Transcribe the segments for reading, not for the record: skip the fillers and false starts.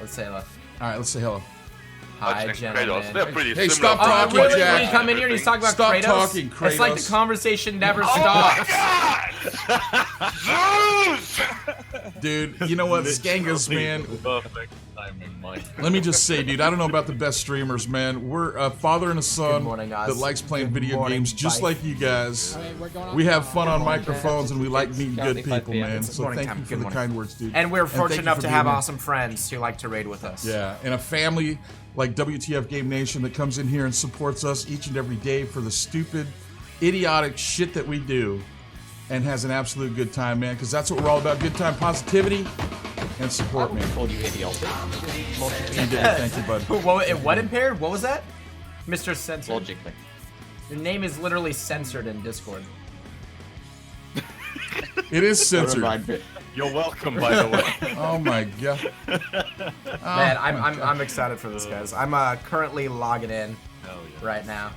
Let's say hello. All right, let's say hello. Hi, gentlemen. They're pretty Hey, similar. stop talking, really? Jack. When you come in here and he's talking about Stop Kratos? talking, It's like the Kratos. conversation never Oh stops. my God! Zeus! Dude, you know what, Skangas, man. Perfect timing, Mike. Let me just say, dude, I don't know about the best streamers, man. We're a father and a son Good morning, guys. that likes playing Good video morning, games just Mike. like you guys. Alright, we're going on We have now. fun on Good morning, microphones and we like meeting good Currently 5 people, PM. man. It's So morning thank time. you for Good the morning. kind words, dude. And we're thank fortunate you enough for to being have here. awesome friends who like to raid with us. Yeah, and a family like WTF Game Nation that comes in here and supports us each and every day for the stupid, idiotic shit that we do and has an absolute good time, man, because that's what we're all about. Good time, positivity, and support, man. Told you idiotic. You did it. Thank you, bud. What impaired? What was that? Mr. Censored. Logically. Your name is literally censored in Discord. It is censored. You're welcome, by the way. Oh my god. Man, I'm excited for this, guys. I'm currently logging in Hell yeah. right now.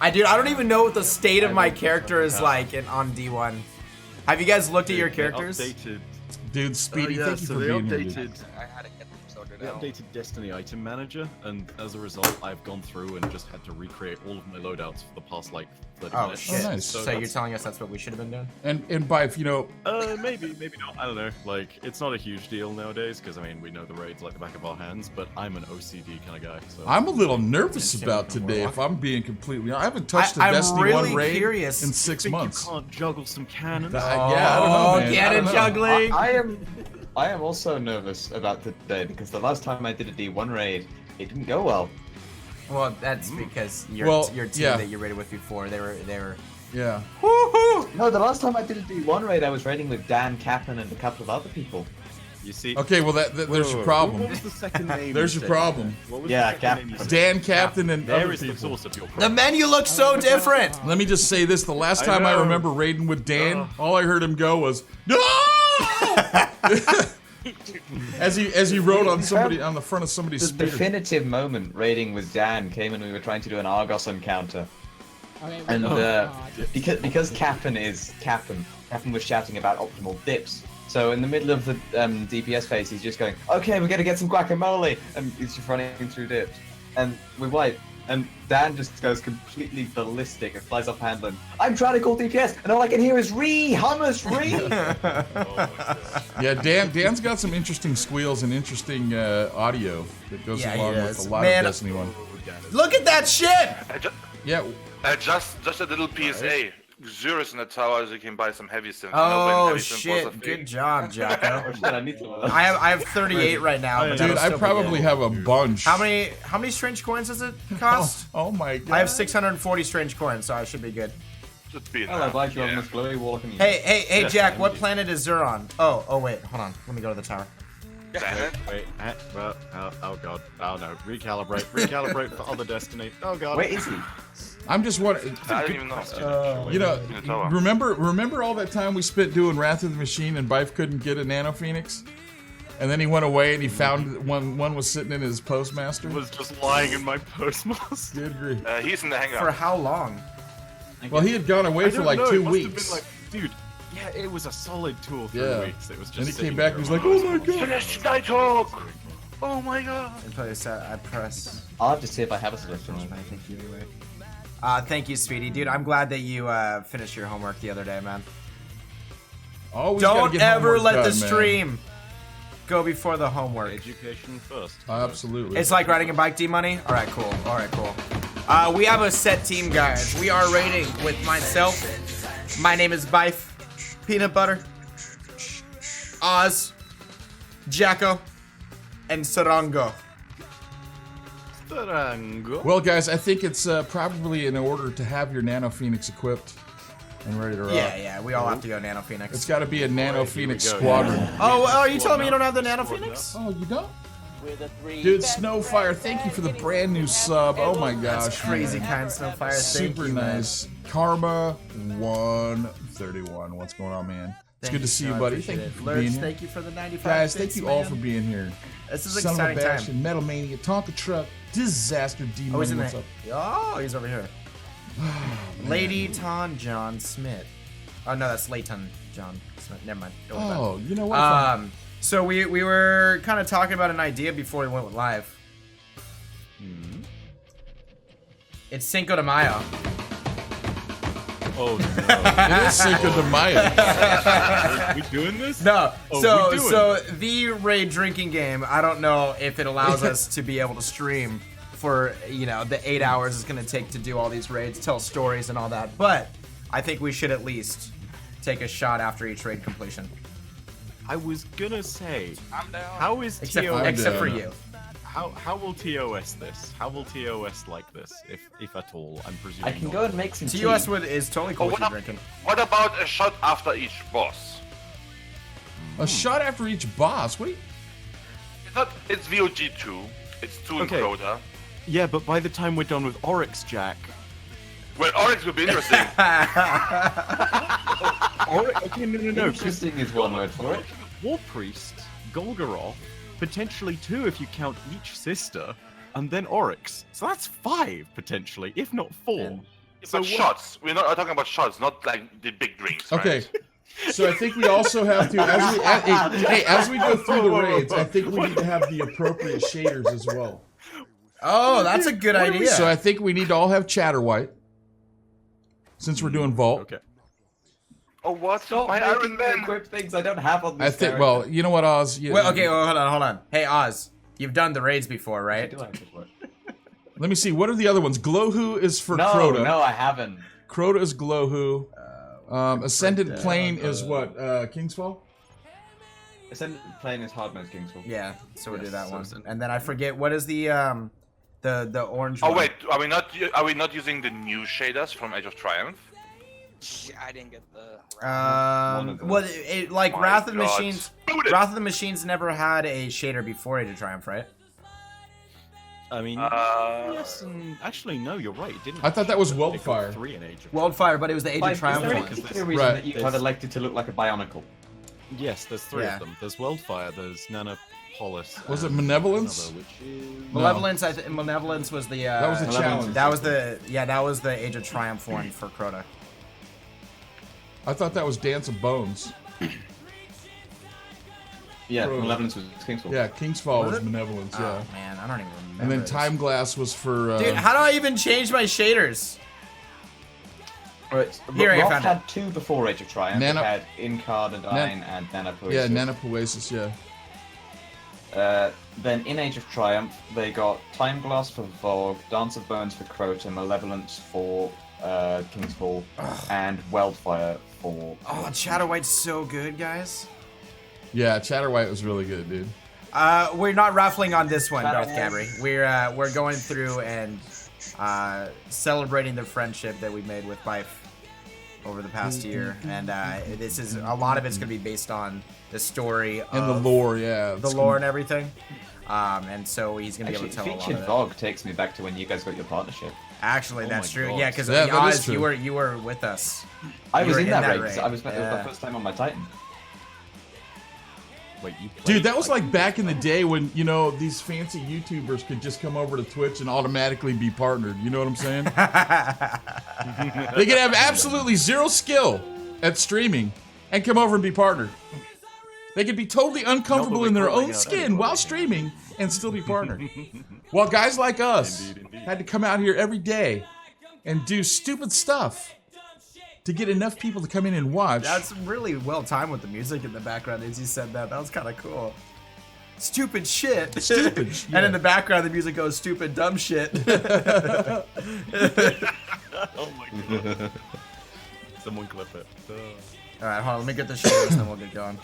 I don't even know what the state of my character is like on D1. Have you guys looked at your characters? Updated. Dude, Speedy, Yeah, thank you so for they being here, dude. updated. I had to get them sorted They out. updated Destiny Item Manager, and as a result, I've gone through and just had to recreate all of my loadouts for the past like 30 Oh minutes. shit! nice. So you're that's- telling us that's what we should have been doing? And Bife, you know, Maybe not. I don't know. Like, it's not a huge deal nowadays because I mean we know the raids like the back of our hands. But I'm an OCD kind of guy. So I'm a little nervous about today, if I'm being completely honest. I haven't touched a Destiny 1 raid curious. in 6 think months. you can't juggle some cannons. Yeah, I don't know, man. Get I it, don't know. juggling! I am also nervous about today because the last time I did a D1 raid, it didn't go well. Well, that's because your team yeah. that you raided with before, they were. Yeah. No, the last time I did a D1 raid, I was raiding with Dan Kaplan and a couple of other people. You see? Okay, well, there's your problem. What was the second name? There's you your said? problem. What was Yeah, the second name you Captain. said? Dan Captain and There other is the people. source of your The problem. menu looks so different. Let me just say this: the last I time I know. remember raiding with Dan, all I heard him go was "No!" as he rode on the front of somebody's The speeder. definitive moment raiding with Dan came when we were trying to do an Argos encounter. Okay, And we're because Captain was shouting about optimal dips. So in the middle of the DPS phase, he's just going, "Okay, we're gonna get some guacamole," and he's just running through dips. And we wipe, and Dan just goes completely ballistic and flies off handling. I'm trying to call DPS, and all I can hear is hummus, Yeah, Dan's got some interesting squeals and interesting audio that goes Yeah, he along with does. a lot Man, of Destiny 1. Look at that shit! Yeah, Just a little PSA. Zurus in the tower, so you can buy some heavy synth. Oh shit! Good job, Jacko. I need to. I have 38 right now. But dude, that'll I still be probably good. have a bunch. How many strange coins does it cost? Oh my god. I have 640 strange coins, so I should be good. Just be Hello, like you on this glowy wall. Can you- Hey, Jack, what planet is Zuron? Oh, wait, hold on. Let me go to the tower. Wait, oh god, oh no, recalibrate for other Destiny. Oh god. Where is he? I'm just wondering. I don't even know. You know, In the tower. remember all that time we spent doing Wrath of the Machine and Bife couldn't get a Nano Phoenix? And then he went away and he found one was sitting in his postmaster? was just lying in my postmaster. Good grief. He's in the hangar. For how long? Well, he had gone away for like 2 weeks. Dude, yeah, it was a solid 2 or 3 Yeah. weeks. It was just. Then he sitting came back there and was like, on "Oh my god." Finish Nighthawk! Oh my god! I press. I'll have to see if I have a selection. Thank you anyway. Thank you, Speedy. Dude, I'm glad that you finished your homework the other day, man. Always gotta Don't get ever homework let done, the man. stream go before the homework. Education first. Absolutely. It's like riding a bike, D-Money? Alright, cool. We have a set team, guys. We are raiding with myself. My name is Bife. Peanut Butter. Oz. Jacko. And Sarango. Tarango. Well, guys, I think it's probably in order to have your Nano Phoenix equipped and ready to rock. Yeah, we all have to go Nano Phoenix. It's got to be a Nano Phoenix we go. squadron. Oh, are you telling me you don't have the Nano Phoenix? Oh, you don't? Dude, Snowfire, thank you for the brand new sub. Oh my gosh. Crazy man. kind Snowfire. Thank Super you, man. nice. Karma 131. What's going on, man? It's Thank good to see you, I buddy. appreciate Thank you it. for Lurch, being here. thank you for the 95 Guys, thank bits, you all man. for being here. This is an Son of a exciting time. Bastion, Metal Mania, Tonka Truck, Disaster Demon. Oh, he's in what's there. up? Oh, he's over here. Lady Ton John Smith. Oh no, that's Layton John Smith. Never mind. Go with that. Oh, you know what? So we were kind of talking about an idea before we went live. It's Cinco de Mayo. Oh no. It is Cinco de Mayo. Are we doing this? No, Oh, so we doing so it. the raid drinking game. I don't know if it allows us to be able to stream for the 8 hours it's gonna take to do all these raids, tell stories and all that. But I think we should at least take a shot after each raid completion. I was gonna say, I'm down. how is Except TOS for you. How will TOS this? How will TOS like this, if at all? I'm presuming. I can not. go and make some tea. TOS is totally cool Oh, with you what, drinking. what about a shot after each boss? A shot after each boss. What? It's VOG2. It's 2 in Okay. Crota. Yeah, but by the time we're done with Oryx, Jack. Well, Oryx will be interesting. Oryx. Okay, no. Interesting is one word for it. War Priest, Golgoroth, potentially 2 if you count each sister, and then Oryx. So that's 5 potentially, if not 4. But what- shots. We're not talking about shots, not like the big drinks. Okay. Right? So I think we also have to, as we go through the raids, I think we need to have the appropriate shaders as well. Oh, that's a good idea. So I think we need to all have Chatterwhite, since we're doing Vault. Okay. Oh, what? Stop My making Iron me Man. equip things I don't have on this I think. character. Well, you know what, Oz? You, Well, okay, well, hold on. Hey, Oz, you've done the raids before, right? Do I have this word? Let me see. What are the other ones? Glowhoo is for No, Crota. no, I haven't. Crota is Glowhoo. Ascendant Plane is what? Kingsfall? Ascendant Plane is hard mode Kingsfall. Yeah, so we'll do Yes, that so one. is it. And then I forget what is the orange Oh one. wait, are we not using the new shaders from Age of Triumph? Yeah, I didn't get the. One of those. Well, like My Wrath of the God. Machines. Boot it. Wrath of the Machines never had a shader before Age of Triumph, right? I mean, yes, and actually, no, you're right. It didn't. I thought that was They got Wildfire. 3 in Age of Wildfire, but it was the Age Like, of is Triumph there any one. particular reason Right. that you have elected to look like a Bionicle? Yes, there's 3 Yeah. of them. There's Wildfire, there's Nanopolis. Was it and Malevolence? another, which is... Malevolence, Malevolence was the. That was the challenge. That was the Age of Triumph one for Crota. I thought that was Dance of Bones. Yeah, Crota. Malevolence was Kingsfall. Yeah, Kingsfall was it? Malevolence, yeah. Oh man, I don't even remember. And then this. Time Glass was for... Dude, how do I even change my shaders? Right. Here, I Roth found had 2 before Age of Triumph. Nano- It had Incarnadine and Nanopoesis. yeah, Nanopoesis, yeah. Then in Age of Triumph, they got Time Glass for Vogue, Dance of Bones for Crota, Malevolence for Kingsfall, and Wildfire for... Oh, Chatterwhite's so good, guys. Yeah, Chatterwhite was really good, dude. We're not raffling on this one, Darth Cabri. We're going through and celebrating the friendship that we made with Bife over the past year, and this is a lot of it's gonna be based on the story And the of lore, yeah. the lore and everything. And so he's gonna Actually, be able to tell a lot featured of it. Vogue takes me back to when you guys got your partnership. Actually, Oh that's my true. God. Yeah, because Yeah, that is Oz, true. you were with us. I You was were in that raid. raid. It was my Yeah. first time on my Titan. Wait, you played Dude, that was like like back in the day when, you know, these fancy YouTubers could just come over to Twitch and automatically be partnered. You know what I'm saying? They could have absolutely zero skill at streaming and come over and be partnered. They could be totally uncomfortable in their own skin while streaming and still be partnered. While guys like us had to come out here every day and do stupid stuff to get enough people to come in and watch. That's really well timed with the music in the background as you said that. That was kind of cool. Stupid shit. Stupid, And yeah. in the background, the music goes stupid, dumb shit. Oh my god. Someone clip it. All right, hold on. Let me get the shaders, and then we'll get going.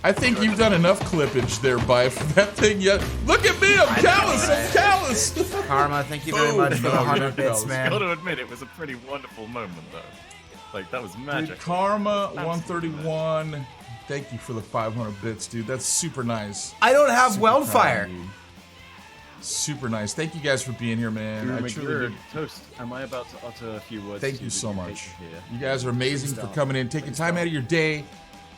I think you've done enough clippage there, Bife, for that thing yet. Look at me, I'm callous, I'm callous. Karma, thank you very much for the Boom. 100 bits, Got man. Gotta admit, it was a pretty wonderful moment, though. Like, that was magic. Dude, Karma 131. Thank you for the 500 bits, dude. That's super nice. I don't have Super Wildfire. proud of you. Super nice. Thank you guys for being here, man. I truly do. Toast. Am I about to utter a few words? Thank to you so much. here? You guys are amazing for coming in, taking time out of your day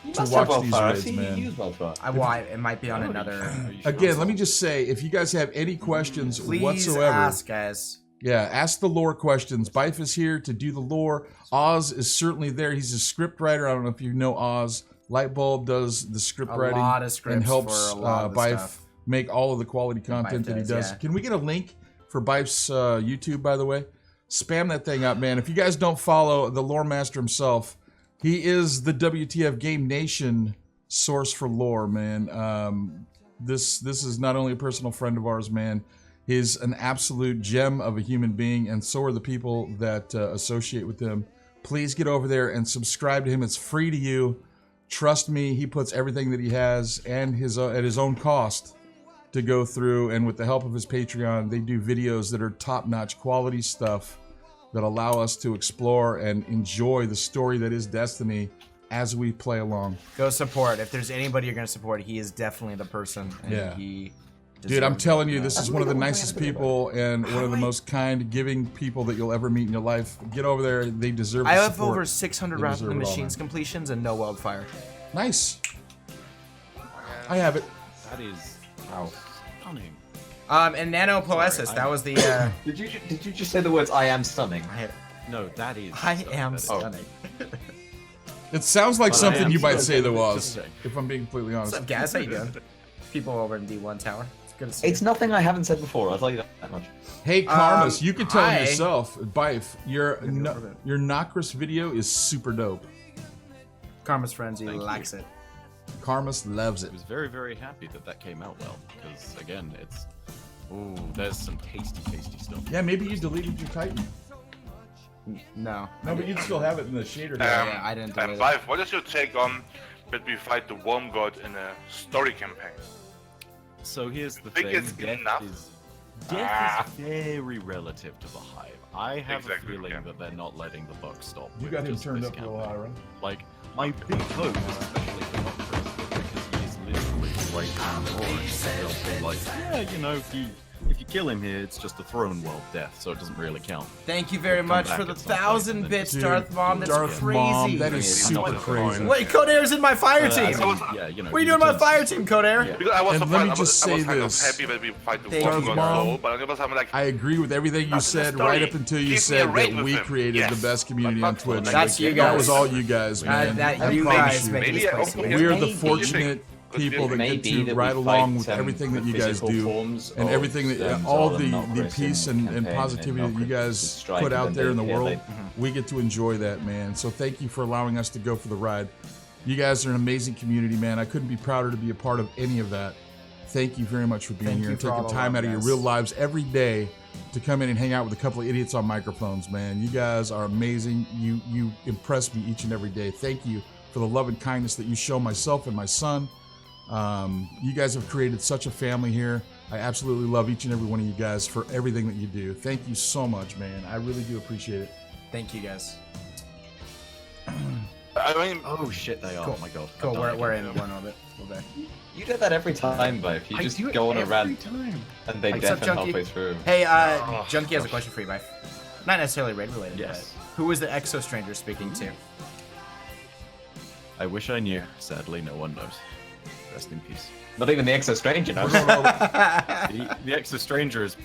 You to must have watch these Wildfire. I've raids, seen you man. use Wildfire. Why? It might be on another. Are you sure? Again, let me just say, if you guys have any questions Please whatsoever, ask, guys. yeah, ask the lore questions. Bife is here to do the lore. Oz is certainly there. He's a script writer. I don't know if you know Oz. Lightbulb does the script A writing lot of scripts and helps for a lot of the Bife stuff. make all of the quality content that he does, does. yeah. Can we get a link for Bife's YouTube, by the way? Spam that thing up, man. If you guys don't follow the lore master himself, he is the WTF Game Nation source for lore, man. This is not only a personal friend of ours, man. He's an absolute gem of a human being, and so are the people that associate with him. Please get over there and subscribe to him. It's free to you. Trust me, he puts everything that he has and at his own cost to go through, and with the help of his Patreon, they do videos that are top-notch quality stuff that allow us to explore and enjoy the story that is Destiny as we play along. Go support. If there's anybody you're going to support, he is definitely the person. And Yeah. he Dude, I'm deserves telling it. you, this is one of the nicest people and one of the most kind, giving people that you'll ever meet in your life. Get over there. They deserve the I have support. over 600 They Wrath of deserve the it all, Machines man. completions and no wildfire. Nice. I have it. That is stunning. And Nano Poesis, Sorry, that was the. Did you just say the words "I am stunning"? No, that is. I am that is- stunning. It sounds like But I something am you might so say there good at was, just if I'm being completely What's honest. up, guys? How you doing? People over in D1 Tower. It's good to see It's you. nothing I haven't said before. I'll tell you that much. Hey, Karmas, you can tell him hi. yourself, Bife, your Nocris video is super dope. Karma's Frenzy Thank you. likes it. Karmas loves it. I was very, very happy that came out well, because again, it's. Ooh, there's some tasty, tasty stuff. Yeah, maybe you deleted your Titan. No. No, but you'd still have it in the shader. Yeah, I didn't delete it. Life, what is your take on that we fight the Worm God in a story campaign? So here's the Think thing: it's enough? death is very relative to the Hive. I have Exactly, a feeling yeah. that they're not letting the buck stop. You with got him just turned this up a little campaign. high, right? Like, my big hope is especially for Noctis, because he is literally right in the orange. They'll be like, yeah, you know, if you kill him here, it's just a throne world death, so it doesn't really count. Thank you very Come much back for the at some point 1,000 and then bits, just- Darth Mom. That's Darth crazy. Mom, that is Yeah, super it's crazy. fine. Wait, Codair's in my fire team. Yeah, you know. What are you he doing in my returns- fire team, Codair? Yeah. Because I was And let me surprised, just I was say kind this. of happy that we fight the Thank Worm you, God Mom. slow, but I was like, I agree with everything you That's the said story. right up until you Give me a said raid that with we him. created Yes. the best community on Twitch. That's you That guys. was all you guys, man. That I you promise guys you. make Maybe this I place open amazing. We're the Maybe. fortunate people that get Maybe to that ride we along fight, with everything that the you guys physical do. forms And of everything that them, all so the Nocris peace and campaign positivity that you Nocris guys strike put out and there in the then, yeah, world, we get to enjoy that, man. So thank you for allowing us to go for the ride. You guys are an amazing community, man. I couldn't be prouder to be a part of any of that. Thank you very much for being Thank here you and for all taking the time love, out of your guys. real lives every day to come in and hang out with a couple of idiots on microphones, man. You guys are amazing. You impress me each and every day. Thank you for the love and kindness that you show myself and my son. You guys have created such a family here. I absolutely love each and every one of you guys for everything that you do. Thank you so much, man. I really do appreciate it. Thank you, guys. I mean, Oh shit, they are. Cool. Oh my god. Cool, I've done we're it in again. one orbit. We're there. You do that every time, Bife. You I just do it go on a every rant time. and they What's up, deafen Junkie? halfway through. Hey, Junkie has a question for you, Bife. Not necessarily raid related, Yes. but who was the Exo Stranger speaking to? I wish I knew. Sadly, no one knows. Rest in peace. Not even the Exo Stranger knows. The Exo Stranger is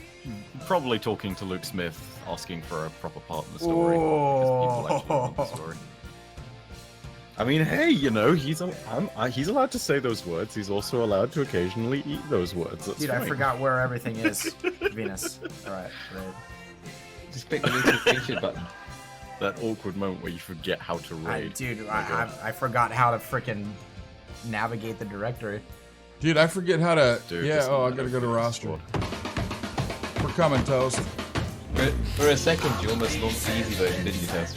probably talking to Luke Smith, asking for a proper part in the story. because people actually want the story. I mean, hey, you know, he's allowed to say those words. He's also allowed to occasionally eat those words. That's Dude, fine. I forgot where everything is. Venus. Alright, raid. Just click the little featured button. That awkward moment where you forget how to raid. Dude, my God. I forgot how to frickin' navigate the directory. Dude, I forget how to. Dude, yeah, this I is gotta go to another roster. squad. We're coming, Toast. For a second, you almost launched the easy version, didn't you, Tess?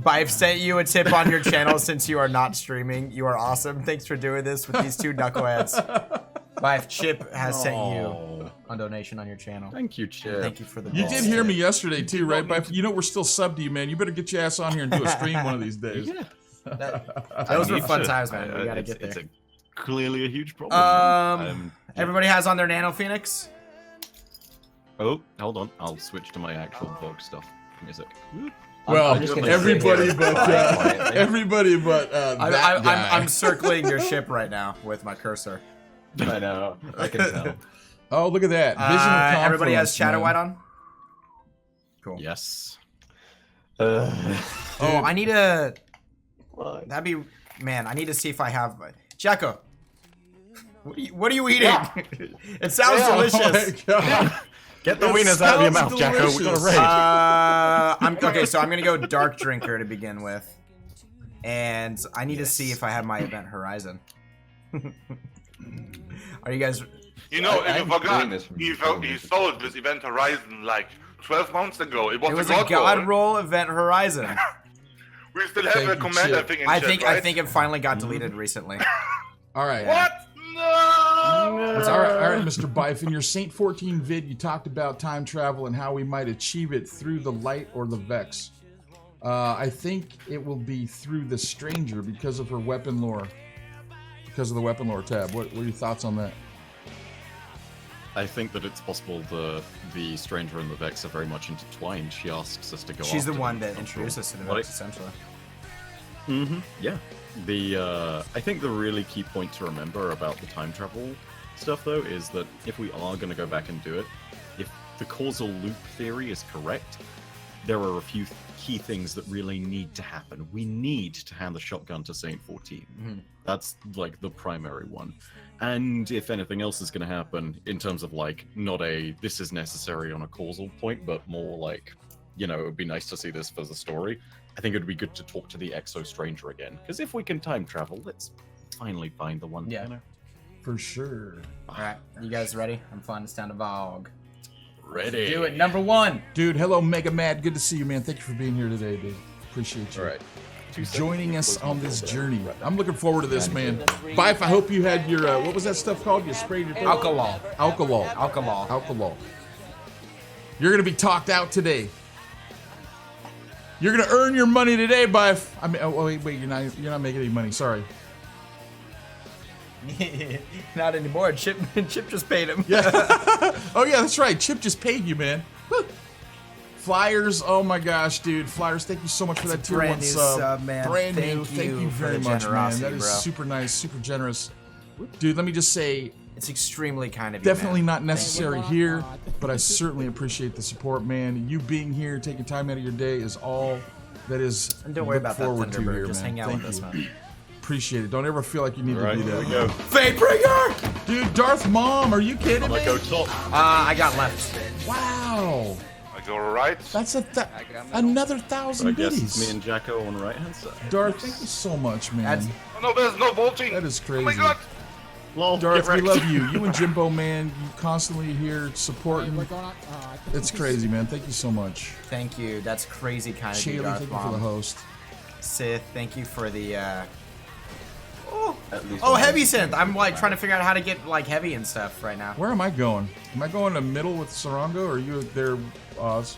I've sent you a tip on your channel since you are not streaming. You are awesome. Thanks for doing this with these two knuckleheads. Bife, Chip has sent you a donation on your channel. Thank you, Chip. Thank you for the You balls, did hear Chip. me yesterday too, right? But you know we're still subbed to you, man. You better get your ass on here and do a stream one of these days. Yeah. Those were need fun to. times, man. We gotta It's- get there. It's clearly a huge problem. man. Yeah. Everybody has on their Nano Phoenix. Oh, hold on. I'll switch to my actual Vogue stuff. Give me a sec. Well, I'm just gonna everybody sit here but quietly. everybody but that guy. I'm circling your ship right now with my cursor. I know. I can tell. Oh, look at that! Vision of Everybody has Confluence, Shadow man. White on. Cool. Yes. Oh, I need a. Why? That'd be, man. I need to see if I have Jacko. What are you eating? It sounds delicious. Oh my God. Get the It wieners out of your mouth, sounds Jacko. We got a delicious. raid. Okay, so I'm gonna go dark drinker to begin with, and I need to see if I have my event horizon. Are you guys? You know, if you I'm forgot, doing this from he sold this event Horizon like 12 months ago. It was, It was a god roll. roll event horizon. We still have Thank a you, command, I Chip. think. In I chat, think right? it finally got deleted recently. All right. What? No! It's all right, Mr. Bife. In your Saint 14 vid, you talked about time travel and how we might achieve it through the light or the Vex. I think it will be through the Stranger because of her weapon lore. Because of the weapon lore tab. What are your thoughts on that? I think that it's possible the Stranger and the Vex are very much intertwined. She asks us to go. She's the after one them. that introduced us to the What Vex, it- essentially. Yeah. I think the really key point to remember about the time travel stuff, though, is that if we are going to go back and do it, if the causal loop theory is correct, there are a few key things that really need to happen. We need to hand the shotgun to Saint 14. Mm-hmm. That's like the primary one. And if anything else is going to happen in terms of like not a this is necessary on a causal point, but more like, you know, it would be nice to see this for the story. I think it would be good to talk to the Exo Stranger again, because if we can time travel, let's finally find the one. Yeah. You know? For sure. All right, you guys ready? I'm flying this down to Vogue. Ready. Do it. Number 1. Dude, hello, Mega Mad. Good to see you, man. Thank you for being here today, dude. Appreciate you. All right. Joining us on this journey. I'm looking forward to this, man. Bife, I hope you had your, what was that stuff called? You sprayed your thing? Alcohol. Alcohol. You're going to be talked out today. You're going to earn your money today, Bife. I mean, oh, wait, you're not making any money. Sorry. Not anymore. Chip just paid him. Yeah. Oh, yeah, that's right. Chip just paid you, man. Woo. Flyers, oh my gosh, dude. Flyers, thank you so much for that tier 1 brand new sub. sub, man. Brand new. Thank Thank you you for very the much, man. generosity, That is bro. super nice, super generous. Dude, let me just say, It's extremely kind of you, definitely man. not necessary here, but I certainly appreciate the support, man. You being here, taking time out of your day is all that is And don't worry look about that, forward to Thunderbird. here, Just man. hang out Thank with us, you. man. Appreciate it. Don't ever feel like you need All to right, do here that. we go. Fatebringer! Dude, Darth Mom, are you kidding I'm me? gonna go top. I got left. Wow. I go right. That's another 1,000 I guess it's biddies. me and Jacko on the right hand side. Darth, thank you so much, man. That's- Oh no, there's no vaulting. That is Oh my crazy. god. Lol, Darth, get we wrecked. love you. You and Jimbo, man, you constantly here supporting. It's crazy, man. Thank you so much. Thank you. That's crazy kind of you, Shaylee, Darth thank you for the Mom. host. Sith, thank you for the, At least Oh, one. heavy synth. I'm like trying to figure out how to get like heavy and stuff right now. Where am I going? Am I going to middle with Sarongo, or are you there, Oz?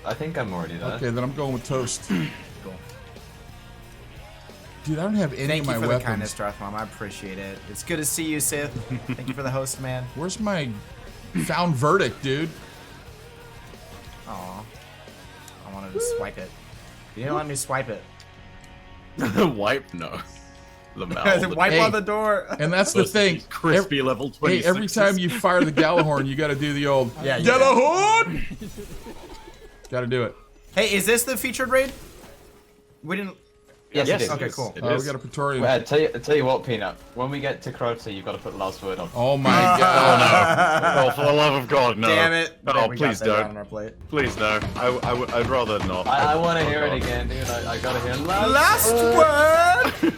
I think I'm already there. Okay, then I'm going with Toast. Cool. Dude, I don't have any Thank of you my for weapons. the kindness, Darth Mom. I appreciate it. It's good to see you, Sith. Thank you for the host, man. Where's my found verdict, dude? Aw. I wanted to swipe it. You didn't let me swipe it. Wipe? No. The mouth. Wipe Hey. on the door. And that's the thing. Crispy level 26. Hey, every time you fire the Gallahorn, you got to do the old Yeah, you Gallahorn. Got to do it. Hey, is this the featured raid? We didn't. Yes, Yes, it is. Okay, it is. cool. It We is. got a Praetorian. Well, tell you what, Peanut. When we get to Crota, you've got to put the last word on. Oh my god. Oh, for the love of God, no. Damn it. Oh, We please got that on don't. our plate. Please no. I'd rather not. I want to Oh, hear God. it again, dude. I got to hear Last word.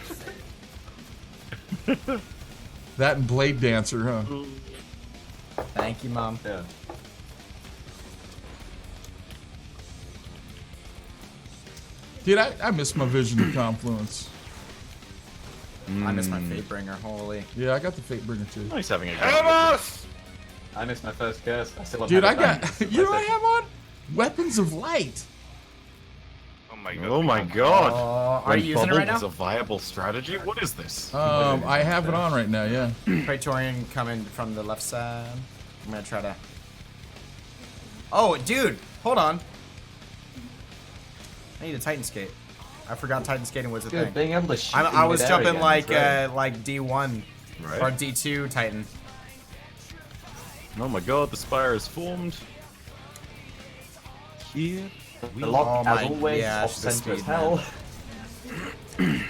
That and Blade Dancer, huh? Thank you, Mom. Yeah. Dude, I miss my vision of Confluence. I miss my Fatebringer. Holy. Yeah, I got the Fatebringer too. Nice having a go. Helmos! I missed my first curse. I still Dude, I haven't got. done. You know what I have on? Weapons of Light. Oh my god. Oh my God. Are you using it right Bubble was now? a viable strategy. What is this? I have it on right now, yeah. Praetorian coming from the left side. I'm gonna try to. Oh, dude, hold on. I need a Titan skate. I forgot Titan skating was a Good, thing. being able to shoot I in was midair jumping again, like that's great. like D1 Right. or D2 Titan. Oh my God, the spire is formed. Here we The lock, Oh as my always, gosh, off the center as speed, hell. man. Woo!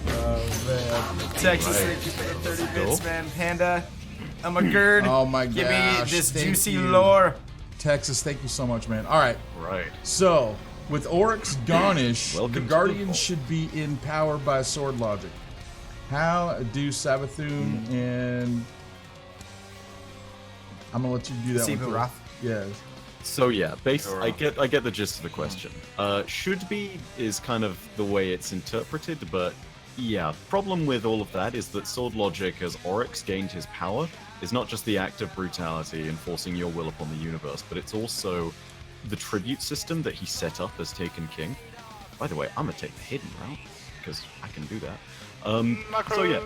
Oh man. Texas, thank you for the 30 bits, man. Panda, I'm a gird. Oh my Give gosh, me this thank juicy you. lore. Texas, thank you so much, man. All right. Right. So, with Oryx Gonish, Welcome the to Guardians the should be in power by sword logic. How do Savathun and... I'm gonna let you do that Sivu one. Roth. Yes. So yeah, I get the gist of the question. Should be is kind of the way it's interpreted, but yeah, problem with all of that is that sword logic, as Oryx gained his power, is not just the act of brutality enforcing your will upon the universe, but it's also the tribute system that he set up as Taken King. By the way, I'm gonna take the hidden route because I can do that. So yeah,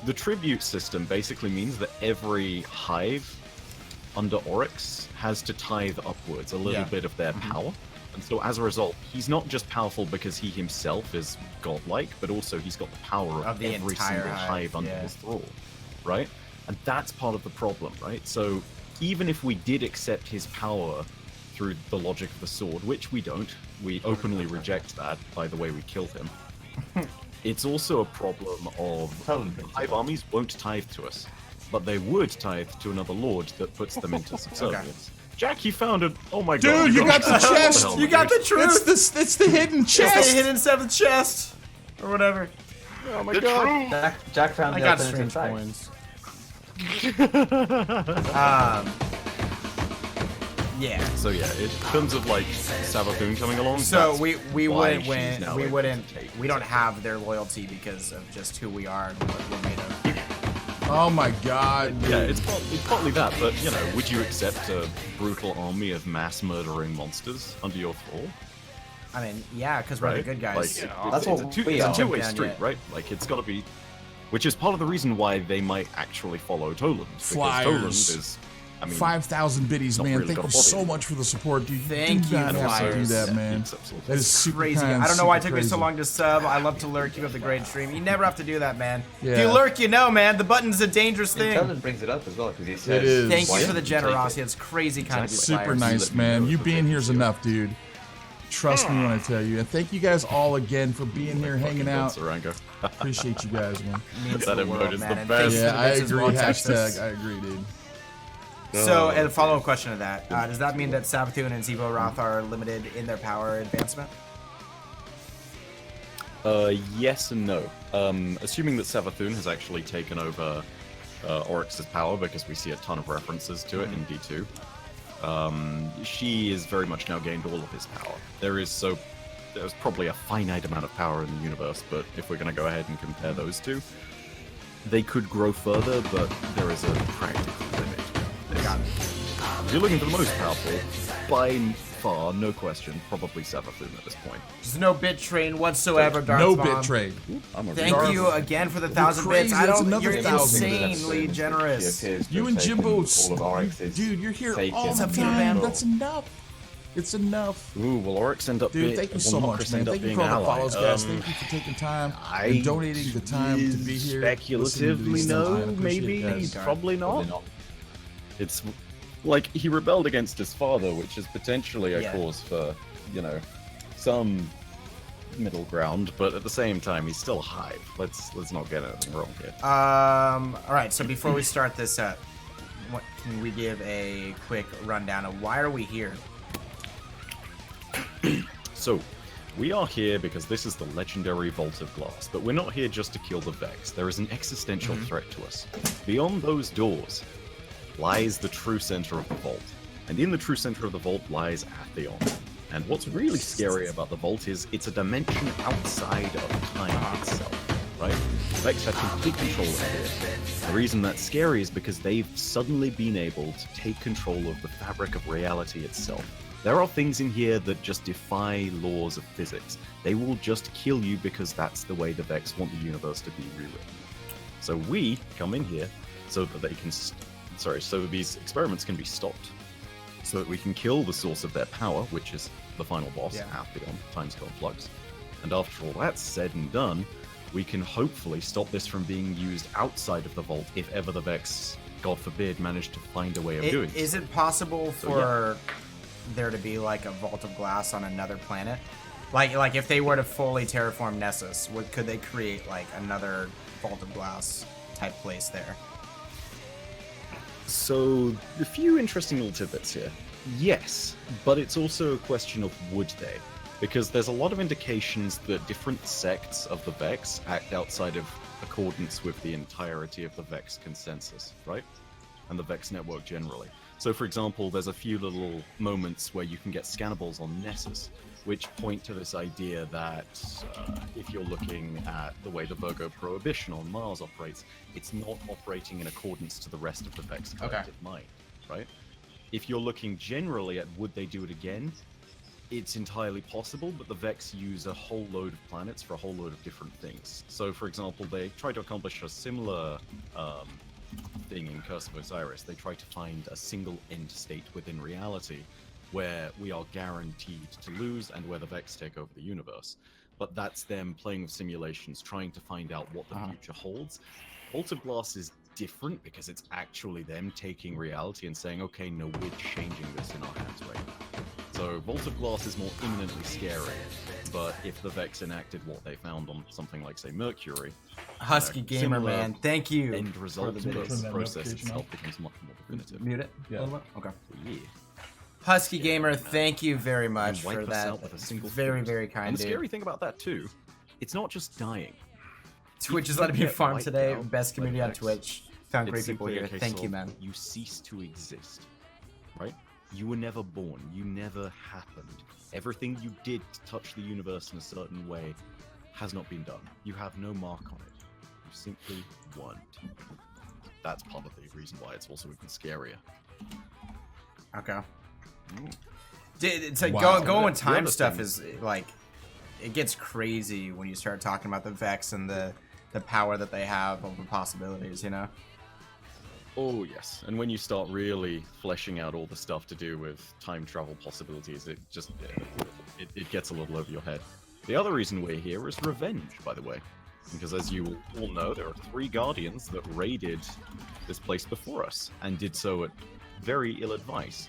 the tribute system basically means that every hive under Oryx has to tithe upwards a little bit of their power. And so as a result, he's not just powerful because he himself is godlike, but also he's got the power of the every entire single hive under his thrall, right? And that's part of the problem, right? So even if we did accept his power through the logic of the sword, which we don't, we openly reject that by the way we killed him, it's also a problem of hive armies won't tithe to us, but they would tithe to another lord that puts them into subservience. Jack, you found it. Oh my god. Dude, you got the chest! What the hell, You got dude? the truth. It's the hidden It's chest! the hidden seventh chest, or whatever. Oh my The god. truth. Jack found I the got alternative strange fact. Yeah. So yeah, in terms of like Savathun coming along, So that's we why wouldn't she's win. now We able wouldn't. to take We don't have their loyalty because of just who we are and what we're made of. Oh my god, dude. Yeah, it's partly that, but you know, would you accept a brutal army of mass murdering monsters under your thrall? I mean, yeah, because we're the Right? good guys. Like, That's it's what a we are. two-way Down street, yet. right? Like, it's got to be, which is part of the reason why they might actually follow Toland. Because Flyers. Toland is, I mean, 5,000 biddies, not man. really Thank got you a body. so much for the support, dude. Thank do you, not have to do Flyers. that, man. Yes, absolutely. That is super Crazy. kind, I don't know why it super took me so crazy. long to sub. I love to lurk. You have the great stream. You never have to do that, man. If Yeah. you lurk, you know, man. The button's a dangerous thing. Toland brings it up as well because he says, is. Thank "Why you for the didn't you take generosity. it?" It's crazy kind of you, Super Flyers. nice, Let me man. know You if being it's here is you. enough, dude. Trust me when I tell you. And thank you guys all again for being here, hanging out. Sarango. Appreciate you guys, man. Means That the emote world, is man. the And best. thanks for Yeah, the I bits as agree. well, Texas. Hashtag, I agree, dude. So, and a follow-up question to that. Does that mean that Savathun and Zevo Roth are limited in their power advancement? Yes and no. Assuming that Savathun has actually taken over Oryx's power, because we see a ton of references to it in D2. She is very much now gained all of his power. There's probably a finite amount of power in the universe, but if we're going to go ahead and compare those two, they could grow further, but there is a practical limit. Got it. If you're looking for the most powerful, by far, no question, probably Savathun at this point. There's no bit train whatsoever, Darth No Bomb. bit trade. I'm a Thank retard. you again for the 1,000 bits. crazy. I That's don't. another You're 1,000. insanely generous. You and Jimbo, dude, you're here all the time. That's enough. It's enough. Ooh, will Oryx end up Dude, being... thank you will so much, Noctis man. end up Thank you being for all an the ally? follows, guys. Thank you for taking time I and donating the time to be here. listening to Speculatively, these things, no, man. I appreciate maybe, it, guys. probably not. It's like he rebelled against his father, which is potentially a cause for, you know, some middle ground, but at the same time, he's still a hive. Let's not get anything wrong here. All right. So before we start this up, what can we give a quick rundown of why are we here? So, we are here because this is the legendary Vault of Glass, but we're not here just to kill the Vex. There is an existential threat to us. Beyond those doors lies the true center of the Vault, and in the true center of the Vault lies Atheon. And what's really scary about the Vault is it's a dimension outside of time itself, right? The Vex have complete control of it. The reason that's scary is because they've suddenly been able to take control of the fabric of reality itself. There are things in here that just defy laws of physics. They will just kill you because that's the way the Vex want the universe to be rewritten. So we come in here so that they can, so that these experiments can be stopped. So that we can kill the source of their power, which is the final boss, Atheon, times Conflux. And after all that's said and done, we can hopefully stop this from being used outside of the vault if ever the Vex, God forbid, manage to find a way of doing Is it possible for there to be like a vault of glass on another planet? Like if they were to fully terraform Nessus, could they create like another vault of glass type place there? So, a few interesting little tidbits here. Yes, but it's also a question of would they? Because there's a lot of indications that different sects of the Vex act outside of accordance with the entirety of the Vex consensus, right? And the Vex network generally. So, for example, there's a few little moments where you can get scannables on Nessus, which point to this idea that if you're looking at the way the Virgo Prohibition on Mars operates, it's not operating in accordance to the rest of the Vex collective mind, right? If you're looking generally at would they do it again, it's entirely possible, but the Vex use a whole load of planets for a whole load of different things. So, for example, they try to accomplish a similar thing in Curse of Osiris. They try to find a single end state within reality where we are guaranteed to lose and where the Vex take over the universe. But that's them playing with simulations, trying to find out what the future holds. Vault of Glass is different because it's actually them taking reality and saying, okay, no, we're changing this in our hands right now. So Vault of Glass is more imminently scary, but if the Vex enacted what they found on something like, say, Mercury, Husky Gamer, man, thank you. End result, for the but bits. the process itself becomes much more definitive. Mute it. Yeah. Okay. Yeah. Husky Gamer, thank you very And much wipe for us that. out with a single Very, fuse. very kind. And the dude. scary thing about that too, it's not just dying. Twitch is You letting me get farm wiped today. out Best by community on Vex. Twitch. Found great It's people simply a here. case Thank you, of man. You cease to exist, right? You were never born. You never happened. Everything you did to touch the universe in a certain way has not been done. You have no mark on it. You simply weren't. That's part of the reason why it's also even scarier. Okay. It's like Wow. going with The time other stuff thing- is like it gets crazy when you start talking about the Vex and the power that they have over possibilities, you know? Oh, yes. And when you start really fleshing out all the stuff to do with time travel possibilities, it just it gets a little over your head. The other reason we're here is revenge, by the way. Because as you all know, there are 3 Guardians that raided this place before us, and did so at very ill advice.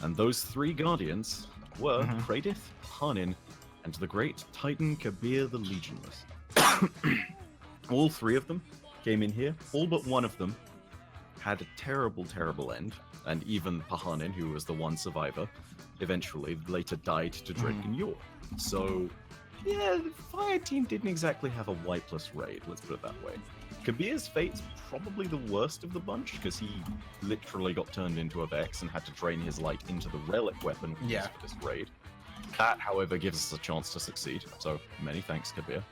And those 3 Guardians were Raidathon, Hanin, and the great Titan Kabir the Legionless. All 3 of them came in here, all but one of them had a terrible, terrible end, and even Pahanin, who was the one survivor, eventually later died to Dreadkin Yor. So, yeah, the fireteam didn't exactly have a wipeless raid, let's put it that way. Kabir's fate's probably the worst of the bunch, because he literally got turned into a Vex and had to drain his light into the relic weapon we used for this raid. That, however, gives us a chance to succeed, so many thanks, Kabir.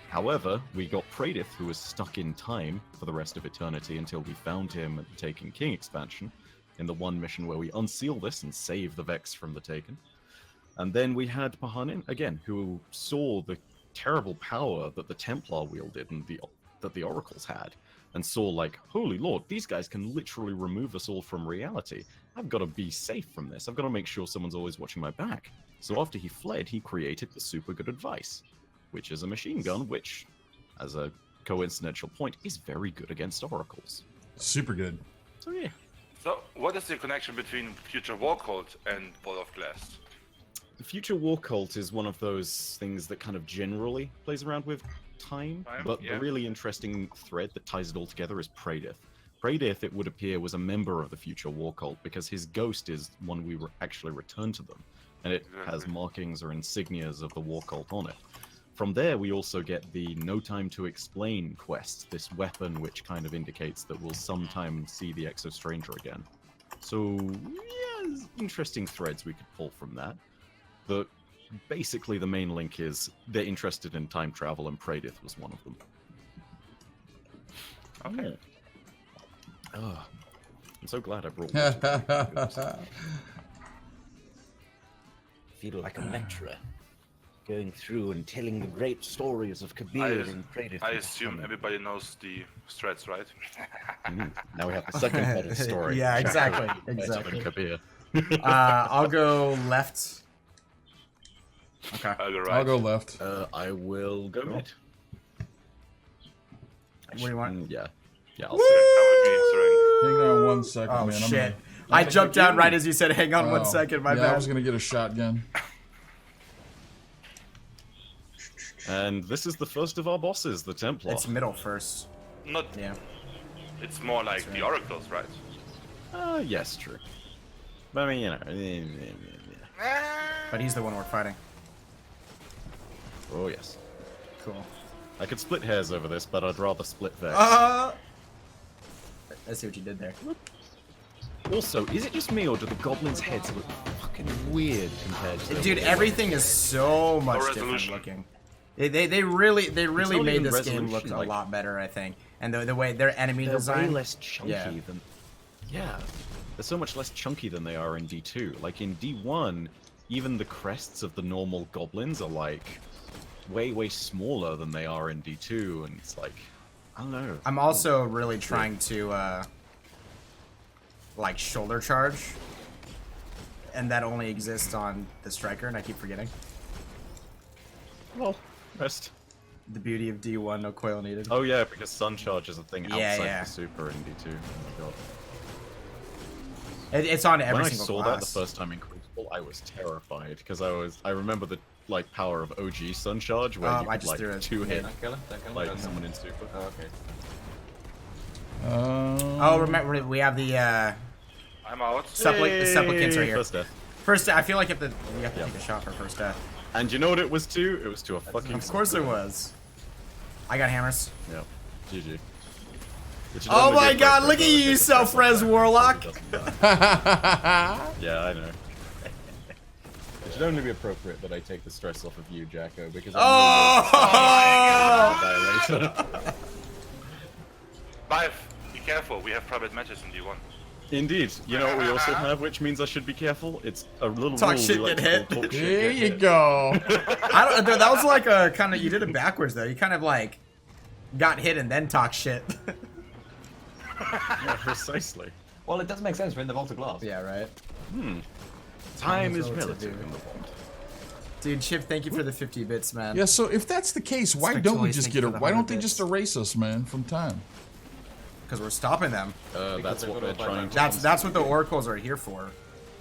However, we got Praedith, who was stuck in time for the rest of eternity until we found him at the Taken King expansion, in the one mission where we unseal this and save the Vex from the Taken. And then we had Pahanin, again, who saw the terrible power that the Templar wielded and that the Oracles had, and saw like, holy lord, these guys can literally remove us all from reality. I've got to be safe from this. I've got to make sure someone's always watching my back. So after he fled, he created the Super Good Advice, which is a machine gun, which, as a coincidental point, is very good against oracles. Super good. So yeah. So, what is the connection between Future War Cult and Ball of Glass? The Future War Cult is one of those things that kind of generally plays around with time, but the really interesting thread that ties it all together is Praedith. Praedith, it would appear, was a member of the Future War Cult because his ghost is one we actually returned to them, and it has markings or insignias of the War Cult on it. From there, we also get the No Time to Explain quest, this weapon which kind of indicates that we'll sometime see the Exo-Stranger again. So, yeah, there's interesting threads we could pull from that. But basically, the main link is they're interested in time travel, and Praedith was one of them. Okay. Oh, I'm so glad I brought Feel like a lecturer, going through and telling the great stories of Kabir and Praedith. I assume everybody knows the threads, right? Now we have the second part of the story. Yeah, exactly. Kabir. I'll go left. Okay. I'll go right. I'll go left. I will go mid. What do you want? Yeah. Yeah, I'll Woo! see. Hang on 1 second, Oh man. shit! I jumped down right as you said, "Hang on 1 Oh, second." My yeah, I bad. was gonna get a shotgun. And this is the first of our bosses, the Templar. It's middle first. Not. Yeah. It's more like the oracles, right? Yes, true. But I mean, you know. But he's the one we're fighting. Oh, yes. Cool. I could split hairs over this, but I'd rather split Vex. I see what you did there. Also, is it just me, or do the goblins' heads look fucking weird compared to... Dude, everything is so much different resolution. looking. They really not made even this game resolution, look a like- lot better, I think. And the way their enemy They're design. way less chunky Yeah. than... Yeah. They're so much less chunky than they are in D2. Like, in D1, even the crests of the normal goblins are, like, way smaller than they are in D2, and it's like... I don't know. I'm also really trying to like shoulder charge, and that only exists on the striker, and I keep forgetting. Well, rest. The beauty of D1, no coil needed. Oh yeah, because Sun Charge is a thing Yeah, outside yeah. the Super in D2. Oh my god. It's on every When I single saw class. that the first time in Crucible, I was terrified because I remember the like power of OG Sun Charge where you I could just like threw it. two-hit Don't kill him. like Don't kill him. someone in Super. Oh, okay. Oh, remember we have the I'm out. supplicants right here. First death. First, I feel like you have to Yeah. take a shot for first death. And you know what it was to? It was to a fucking. Of course it was. I got hammers. Yeah. GG. Which is Oh only my good god, for look at everyone you, that self-res warlock! doesn't die. Yeah, I know. It should only be appropriate that I take the stress off of you, Jacko, because I know you're a violator. Bife, be careful. We have private matches in D1. Indeed. You know what we also have, which means I should be careful? It's a little Talk rule shit, we like get to hit. call talk shit, There get you hit. go. I don't. That was like a kind of. You did it backwards though. You kind of like got hit and then talk shit. Yeah, precisely. Well, it does make sense. We're in the Vault of Glass. Yeah, right. Time is is relative, relative dude. in the vault. Dude, Chip, thank you for the 50 bits, man. Yeah, so if that's the case, why don't we Spectoids, just thank get you a? for the Why don't 100 they bits. just erase us, man, from time? Because we're stopping them. That's they're what gonna they're fight trying to. That's what the oracles are here for.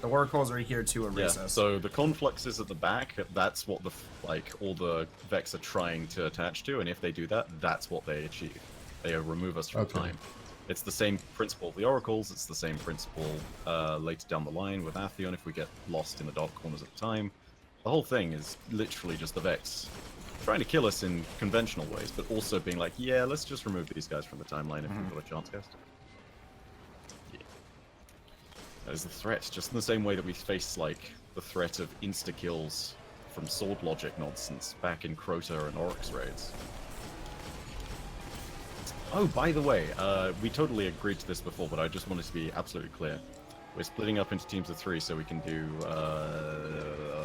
The oracles are here to Yeah. erase us. So the conflux is at the back. That's what the like all the Vex are trying to attach to, and if they do that, that's what they achieve. They remove us from Okay. time. It's the same principle of the oracles. It's the same principle later down the line with Atheon if we get lost in the dark corners of time. The whole thing is literally just the Vex trying to kill us in conventional ways, but also being like, yeah, let's just remove these guys from the timeline if we've got a chance cast. Yeah. That is the threat, just in the same way that we face like the threat of insta-kills from sword logic nonsense back in Crota and Oryx raids. Oh, by the way, we totally agreed to this before, but I just wanted to be absolutely clear. We're splitting up into teams of 3 so we can do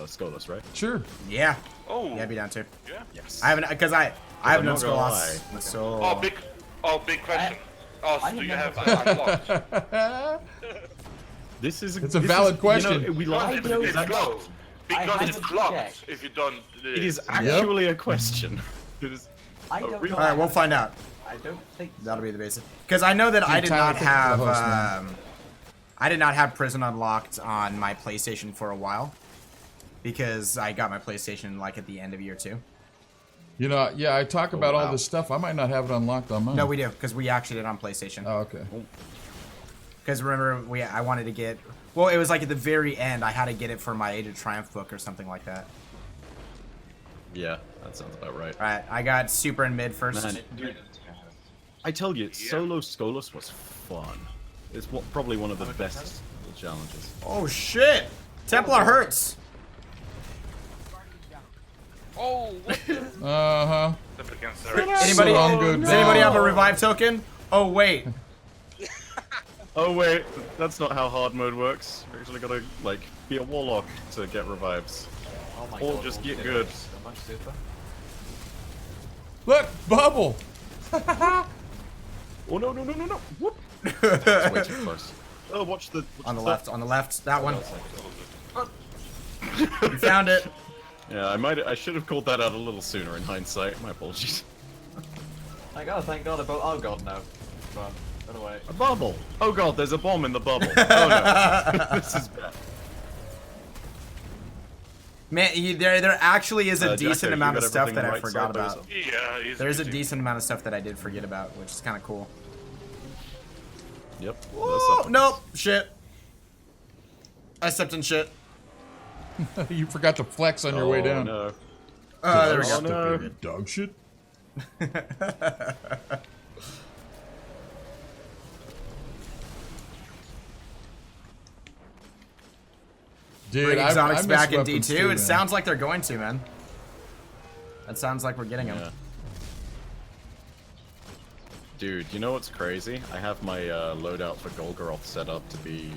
Skolas, right? Sure. Yeah. Oh. Yeah, I'd be down too. Yeah. Yes. I haven't, because I have I'm no not gonna Skolas. lie. So. Big question. So I do you have have unlocked? This is It's a valid question. You know, we laughed, but It's it's actually, closed. Because haven't it's clocked checked. if you don't. it is actually a question. It is. I Oh, don't really? know. All right, we'll find out. I don't think so. That'll be the basic. Because I know that I did Tyler, not thank you for have. the host, man. I did not have Prison unlocked on my PlayStation for a while. Because I got my PlayStation like at the end of year 2. You know, yeah, I talk about all wow. this stuff. I might not have it unlocked on mine. No, we do, because we actually did it on PlayStation. Oh, okay. Because remember, I wanted to get. Well, it was like at the very end. I had to get it for my Age of Triumph book or something like that. Yeah, that sounds about right. All right, I got super and mid first. Man, dude, I tell you, solo Skolas was fun. It's probably one of the best challenges. Oh shit! Templar hurts. Oh, what the? Uh-huh. Anybody? So I'm good Does anybody now. have a revive token? Oh wait. Oh wait, that's not how hard mode works. You actually gotta like be a warlock to get revives. Oh my Or God, just all get the good. So much super. Look, bubble. Oh no no no no no! Whoop! That's way too close. Oh, watch the On the that. left, on the left. That one. You found it. Yeah, I should have called that out a little sooner in hindsight. My apologies. Thank God, oh god, no. Run away. A bubble! Oh god, there's a bomb in the bubble. Oh no. This is bad. Man, there actually is a Jacko, decent you amount got of stuff everything that I right forgot side doors about. up? Yeah, easy, There's a easy. decent amount of stuff that I did forget about, which is kind of cool. Yep. Oh, nope, shit. I stepped in shit. You forgot to flex on your way down. No. There we Oh, go. no. Dog shit. Dude, Bring I exotics miss back in weapons D2. too, It man. sounds like they're going to, man. That sounds like we're getting them. Yeah. Dude, you know what's crazy? I have my loadout for Golgoroth set up to be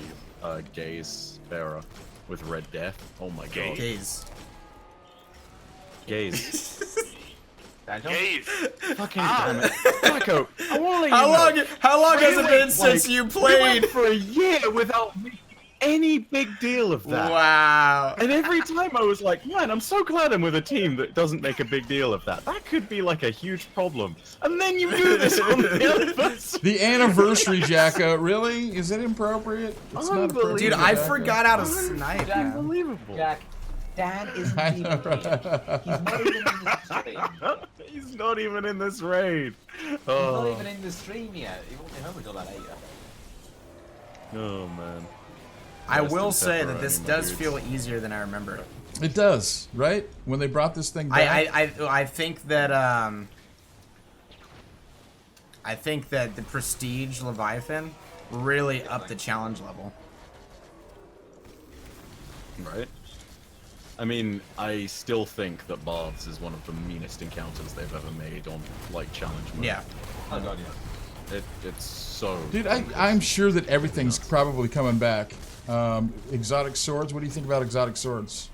Gaze Bearer with Red Death. Oh my god. Gaze. Gaze. Daniel? Gaze. Fucking damn it. Jacko, I wanna let you know. How long has it Really, been since like, you we played? went for a year without making any big deal of that. Wow. And every time I was like, man, I'm so glad I'm with a team that doesn't make a big deal of that. That could be like a huge problem. And then you do this on the other side. The anniversary, Jacko. Really? Is it inappropriate? It's not appropriate, Dude, I Jacko. forgot how to snipe, man. Unbelievable. Jack, Dan isn't I even know, here. He's not even in the stream. He's not even in this raid. He's not Oh, even in the stream yet. He won't be home until about 8. oh man. I Rest will in say that pepperoni, this my does dudes. feel easier than I remember. It does, right? When they brought this thing back. I think that the Prestige Leviathan really upped the challenge level. Right? I mean, I still think that Baths is one of the meanest encounters they've ever made on, like, challenge mode. Yeah. Oh god, yeah. It's so... Dude, I'm sure that everything's probably coming back. Exotic swords. What do you think about exotic swords?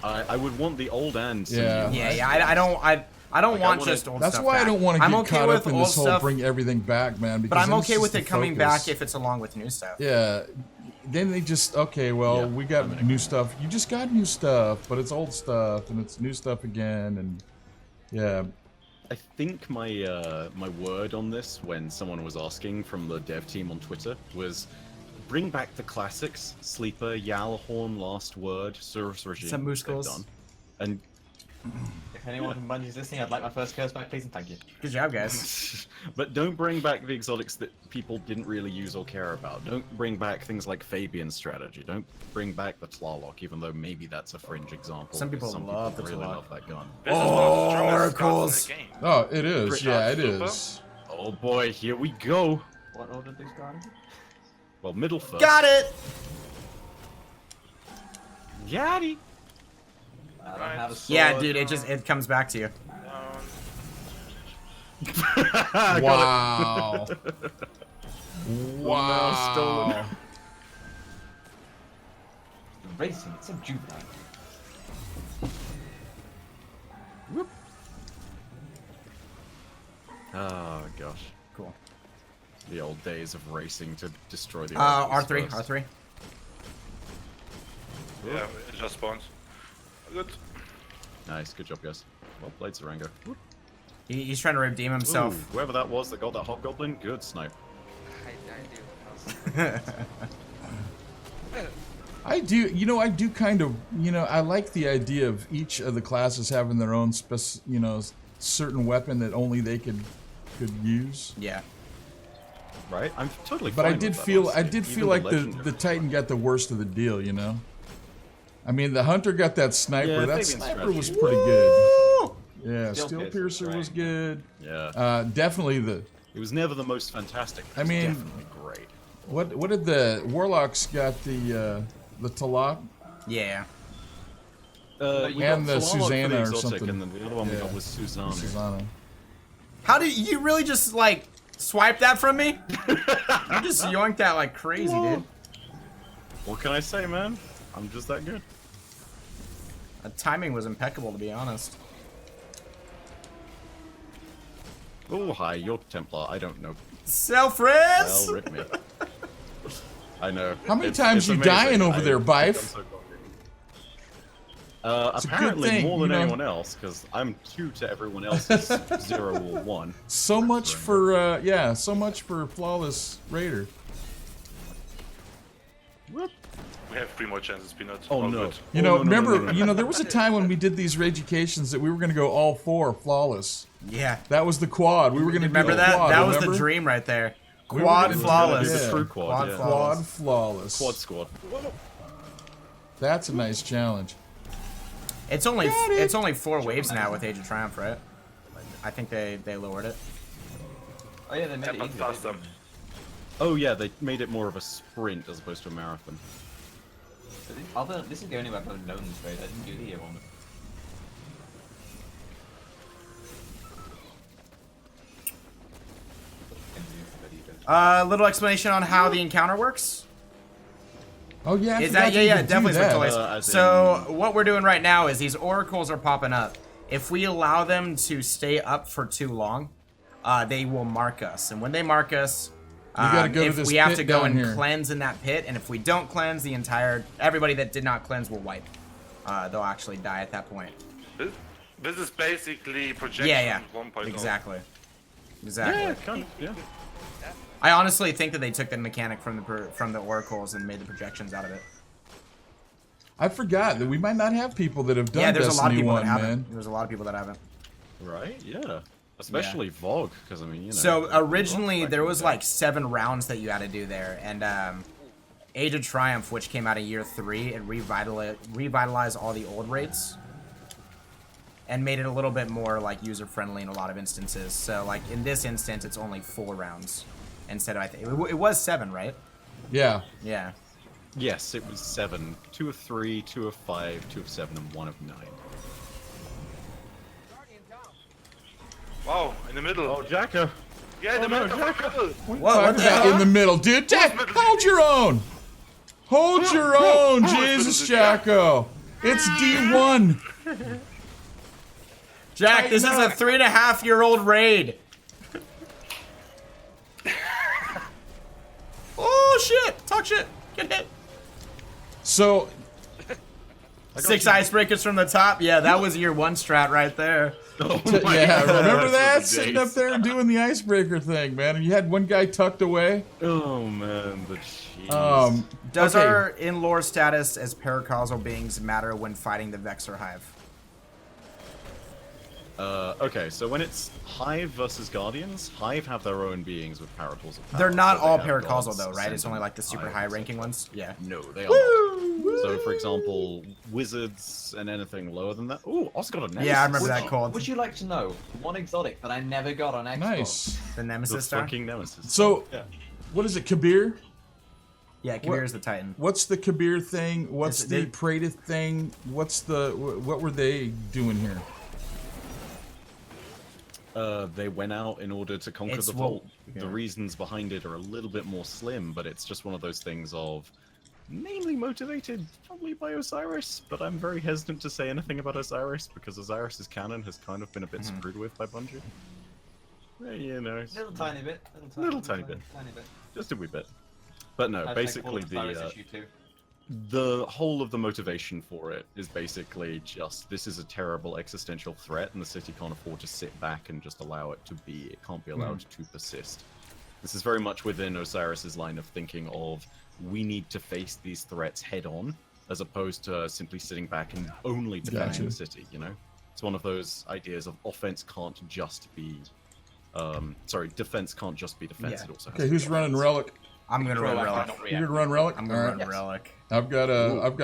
I would want the old and some Yeah. new Yeah, ones. I don't Like, I want wanna- just old That's stuff why back. I don't want to I'm get okay caught with up in old this whole stuff, bring everything back, man. but because I'm then it's okay just with the it coming focus. back if it's along with new stuff. Yeah. Then they just okay. Well, Yeah, we got I'm in new stuff. You just got new stuff, but it's old stuff and it's new stuff again, and yeah. I think my my word on this when someone was asking from the dev team on Twitter was bring back the classics, Sleeper, Yalhorn, Last Word, Surus Regime. Some moose they've goals. done. And If anyone from Bungie's listening, I'd like my first curse back, please and thank you. Good job, guys. but don't bring back the exotics that people didn't really use or care about. Don't bring back things like Fabian's strategy. Don't bring back the Tlaloc, even though maybe that's a fringe example. Some because people love the really Tlaloc. love that gun. This is one of the strongest oracles. cards in the game. Oh, it is. Pretty Yeah, it super. is. Oh boy, here we go. What order do you start in? Well, middle first. Got it. Yaddy. I don't have a sword. Yeah, dude, it comes back to you. Wow. wow. stolen. Racing, it's so jubilant. Oh gosh, Cool. the old days of racing to destroy the. R3, oracles first. R3. Yeah, it just spawns. Good. Nice, good job, guys. Well played, Sarango. He's trying to redeem himself. Ooh, whoever that was that got that hobgoblin, good snipe. I do, you know, I do kind of, you know, I like the idea of each of the classes having their own, you know, certain weapon that only they could use. Yeah. Right? I'm totally. But fine I did with that, feel, I honestly. did Even feel like the legendary Titan ones. got the worst of the deal, you know. I mean, the Hunter got that sniper. Yeah, that Fabian's sniper was strategy. pretty good. Yeah, Steel Steel Piercer, Piercer was right. good. Yeah. Definitely the. It was never the most fantastic. But I mean- it was definitely great. What did the Warlocks got the Talak? Yeah. We And got the Thalala for Susanna or exotic, something. And then the other one we Yeah. got was Susanna. Susanna. How did you really just like swipe that from me? You just yoinked that like crazy, dude. What can I say, man? I'm just that good. The timing was impeccable, to be honest. Oh, hi, you're Templar. I don't know. Self-res! Well, rip me. I know. How many It's- times it's you dying amazing. over there, I think I'm Bife? so cocky. It's a good Apparently thing, more than you know? anyone else, because I'm 2 to everyone else's 0 or 1. So much for so much for flawless raider. Whoop. We have 3 more chances, Peanut. Oh, All no. good. You know, Oh, no, remember, you know, there was a time when we did these raiducations that we were going to go all 4 flawless. Yeah. That was the quad. We were going to Remember do the that? quad, that was remember? the dream right there. We were Quad gonna do flawless. that, The true quad, Quad yeah. flawless. Quad flawless. Quad squad. That's a nice challenge. It's only 4 waves now with Age of Triumph, right? I think they lowered it. Oh yeah, they made Yeah, it but easier. faster. Oh yeah, they made it more of a sprint as opposed to a marathon. This is the only weapon I've known this raid. I didn't do the year one. Little explanation on how the encounter works. Oh yeah, I Is forgot that to even do definitely that. Toys. as So what we're doing right now is these oracles are popping up. If we allow them to stay up for too long, they will mark us, and when they mark us, gotta go to if this we have pit to go down and here. cleanse in that pit, and if we don't cleanse, everybody that did not cleanse will wipe. They'll actually die at that point. This is basically projection Yeah, 1.0. exactly. Yeah, kind of, yeah. I honestly think that they took the mechanic from the oracles and made the projections out of it. I forgot that we might not have people that have done Yeah, there's Destiny a lot of people 1, that haven't. man. There's a lot of people that haven't. Right? Yeah. Especially Vogue, because I mean, you know. So originally back there in was the like day. 7 rounds that you had to do there, and Age of Triumph, which came out in year 3, it revitalized all the old raids and made it a little bit more like user friendly in a lot of instances. So like in this instance, it's only 4 rounds instead of it was 7, right? Yeah. Yeah. Yes, it was 7. 2 of 3, 2 of 5, 2 of 7, and 1 of 9. Wow, in the middle. Oh, Jacko! Yeah, in the no, middle. Jack. middle. What Talk the about hell? in the middle, dude. Jack, hold your own. Hold your own, Jesus Jacko. It's D1. Jack, this is a 3.5-year-old raid. Oh shit! Talk shit. Get hit. So 6 icebreakers from the top. Yeah, that was year 1 strat right there. yeah, remember that? Those Sitting days. up there and doing the icebreaker thing, man. And you had one guy tucked away. Oh man, the cheese. Does okay. our in-lore status as paracausal beings matter when fighting the Vexor Hive? Okay, so when it's Hive versus Guardians, Hive have their own beings with paracausal powers. They're not so they all have paracausal gods though, right? It's sent only them like the super Hive, high etc. ranking ones? Yeah. No, they are not. So, for example, wizards and anything lower than that. Ooh, also got a nemesis. Yeah, I remember that called. Would you like to know one exotic that I never got on Xbox? Nice. The The Nemesis star? fucking nemesis. So, yeah. what is it, Kabir? Yeah, Kabir is the Titan. What's the Kabir thing? What's It's- the it- Praetor thing? What's the what were they doing here? They went out in order to conquer It's the what- vault. yeah. The reasons behind it are a little bit more slim, but it's just one of those things of mainly motivated probably by Osiris, but I'm very hesitant to say anything about Osiris because Osiris's canon has kind of been a bit screwed with by Bungie. Yeah, you know, Little tiny bit. Little tiny bit. just a wee bit. But no, basically the whole of the motivation for it is basically just this is a terrible existential threat and the city can't afford to sit back and just allow it to be. It can't be allowed to persist. This is very much within Osiris's line of thinking of we need to face these threats head on as opposed to simply sitting back and only defending Gotcha. the city, you know? It's one of those ideas of offense can't just be defense can't just be defense, Yeah. it also has Okay, to who's be running offense. Relic? I'm gonna run Relic. You're gonna run Relic? I'm gonna Alright. run Relic. I've got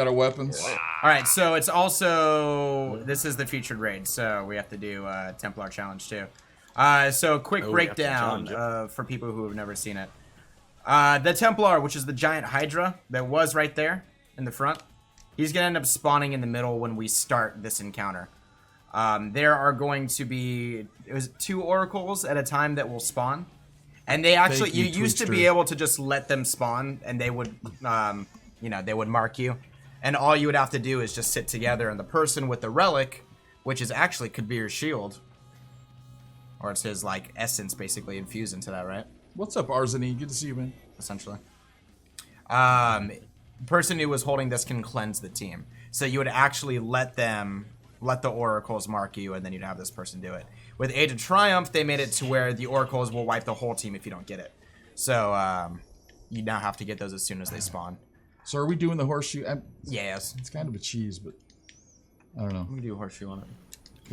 a weapons. Alright, so it's also... This is the featured raid, so we have to do Templar Challenge too. So quick Oh, we have to breakdown challenge it. for people who have never seen it. The Templar, which is the giant Hydra that was right there in the front, he's gonna end up spawning in the middle when we start this encounter. There are going to be 2 oracles at a time that will spawn. And they actually, Thank you, you used to be Twitster. able to just let them spawn, and they would, they would mark you, and all you would have to do is just sit together. And the person with the relic, which is actually Kabir's shield, or it's his like essence basically infused into that, right? What's up, Arzani? Good to see you, man. Essentially. person who was holding this can cleanse the team. So you would actually let the oracles mark you, and then you'd have this person do it. With Age of Triumph, they made it to where the oracles will wipe the whole team if you don't get it. So you now have to get those as soon as they spawn. So are we doing the horseshoe? Yes. It's kind of a cheese, but I don't know. I'm gonna do a horseshoe on it.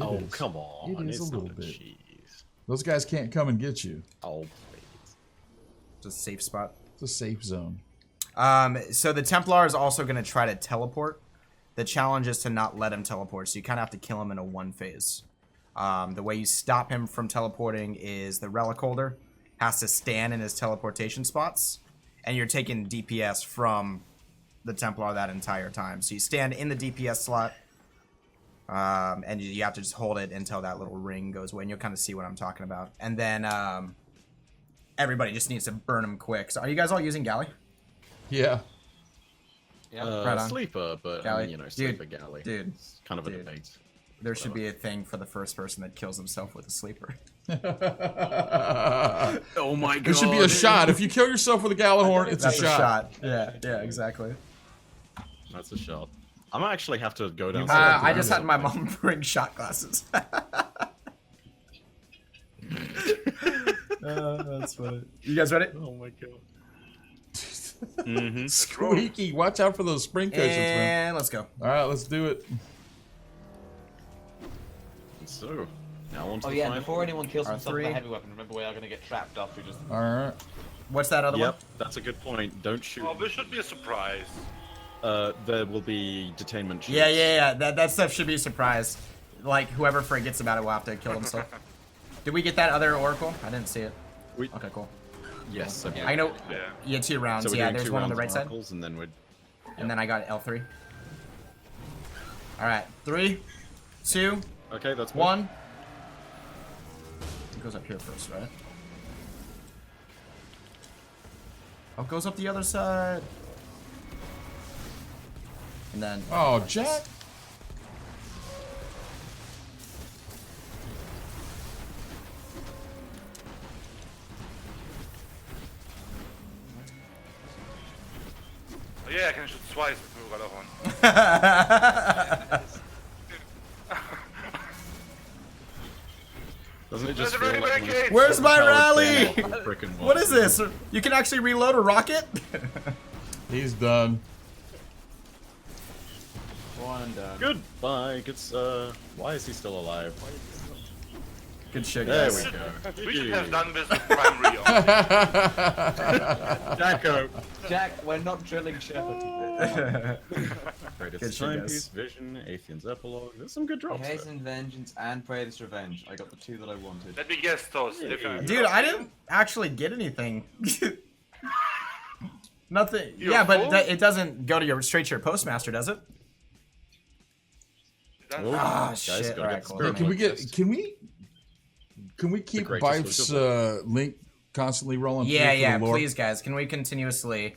Oh, is. come on. It is it's a little not bit. cheese. Those guys can't come and get you. Oh, please. It's a safe spot. It's a safe zone. So the Templar is also going to try to teleport. The challenge is to not let him teleport, so you kind of have to kill him in a one phase. The way you stop him from teleporting is the relic holder has to stand in his teleportation spots, and you're taking DPS from the Templar that entire time. So you stand in the DPS slot, and you have to just hold it until that little ring goes away, and you'll kind of see what I'm talking about. And then everybody just needs to burn him quick. So are you guys all using Galley? Yeah. Right on. Sleeper, but Galley. I mean, you know, sleeper galley. Dude. It's kind of a Dude. debate. There should be a thing for the first person that kills himself with a sleeper. Oh my god. There should be a shot. If you kill yourself with a Gallahorn, it's That's a shot. Yeah, exactly. That's a shot. I might actually have to go down. I just had my mom bring shot glasses. That's funny. You guys ready? Oh my god. Squeaky, watch out for those spring cushions, man. And let's go. All right, let's do it. So, now on to Oh the yeah, final. before anyone kills R3. himself with a heavy weapon, remember we are going to get trapped after we just... All right. What's that other Yep, that's a good point. Don't shoot. Oh, this should be a surprise. There will be detainment one? shoots. Yeah. That stuff should be a surprise. Like, whoever forgets about it will have to kill himself. Did we get that other oracle? I didn't see it. Okay, cool. Yes. Okay. I know. Yeah. Yeah, 2 rounds. So we're Yeah, doing there's 2 one on the rounds right of side. oracles, and then we're... And then I got L3. Alright, 3, 2, Okay, that's 1. It goes up here first, right? Oh, it goes up the other side. And then... Oh, Jack. Oh, yeah, I can shoot twice with Raidathon. Doesn't it just There's a feel like barricade! Where's my rally? Frickin' What is this? You can actually reload a rocket? He's done. One done. Goodbye. Good, why is he still alive? Good shit, There guys. we go. We should have done this with primary on. Jacko. Jack, we're not drilling Shepherd. Good Greatest shit, Timepiece, guys. Vision, Atheon's Epilogue. There's some good drops there. Hasten Vengeance and Praetor's Revenge. I got the 2 that I wanted. Let me guess those. Different. Dude, I didn't actually get anything. Nothing. You're yeah, but full? it doesn't go to your straight to your postmaster, does it? Oh, Ah, guys, shit. gotta Alright, get cool. the Hey, can we keep greatest Bife's link constantly rolling through Yeah, for yeah, the lore? please, guys. Can we continuously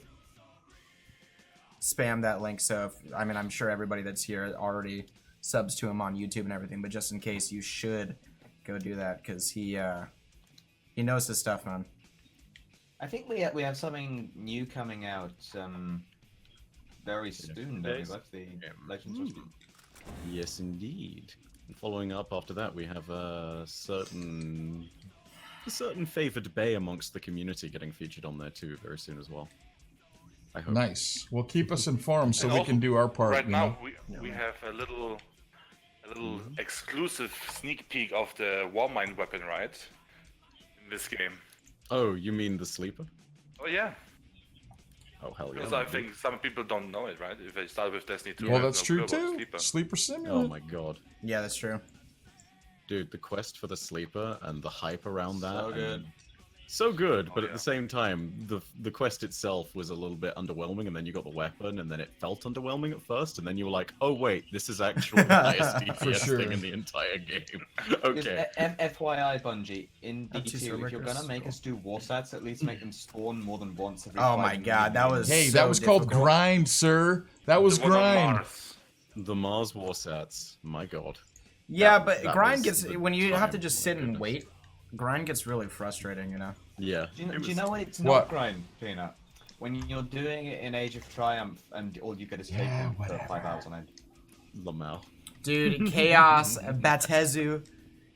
spam that link? So, I'm sure everybody that's here already subs to him on YouTube and everything, but just in case, you should go do that because he knows his stuff, man. I think we have something new coming out very soon. Don't we? That's the Legends of Yes, indeed. And following up after that, we have a certain favoured bay amongst the community getting featured on there too very soon as well. I hope. Nice. Well, keep us informed so And we also, can do our part. Right you now, know? we have a little exclusive sneak peek of the Warmind weapon, right? In this game. Oh, you mean the sleeper? Oh yeah. Oh hell yeah. Because I think some people don't know it, right? If they start with Destiny 2. Well, they that's don't true know about too. Sleeper. Sleeper Simulator. Oh my god. Yeah, that's true. Dude, the quest for the sleeper and the hype around that. So good. and- So good, but Oh, at the same time, the quest itself was a little bit underwhelming, and then you got the weapon, and then it felt underwhelming at first, and then you were like, oh wait, this is actually the highest DPS sure. thing in the entire game. Because Okay. FYI, Bungie, in Up to D2, if you're Cerberus. gonna make us do war stats, at least make them spawn more than once every Oh 5 my god, that was Hey, so that was called difficult. grind, sir. That was The one on grind. Mars. The Mars war sets, my god. Yeah, That- but that grind was gets the when you have to time, just my sit and goodness. wait. Grind gets really frustrating, you know. Yeah. Do you it know was- what it's What? not grind, Peanut? when you're doing it in Age of Triumph and all you get is taken for 5 hours on end. Lamau. Dude, Chaos, Batezu,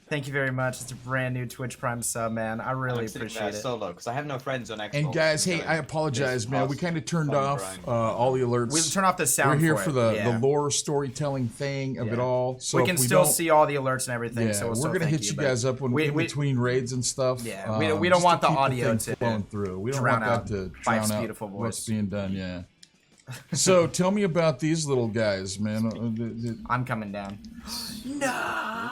thank you very much. It's a brand new Twitch Prime sub, man. I really appreciate it. Solo, because I have no friends on Xbox. And guys, hey, I apologize, man. We kind of turned off all the alerts. We turn off the sound. We're here for the lore storytelling thing of it all. So we can still see all the alerts and everything. Yeah, so we're gonna hit you guys up when in between raids and stuff. Yeah, we don't want the audio to flowing through. We don't drown want that to drown out beautiful voice. what's being done. Yeah. So tell me about these little guys, man. I'm coming down. No.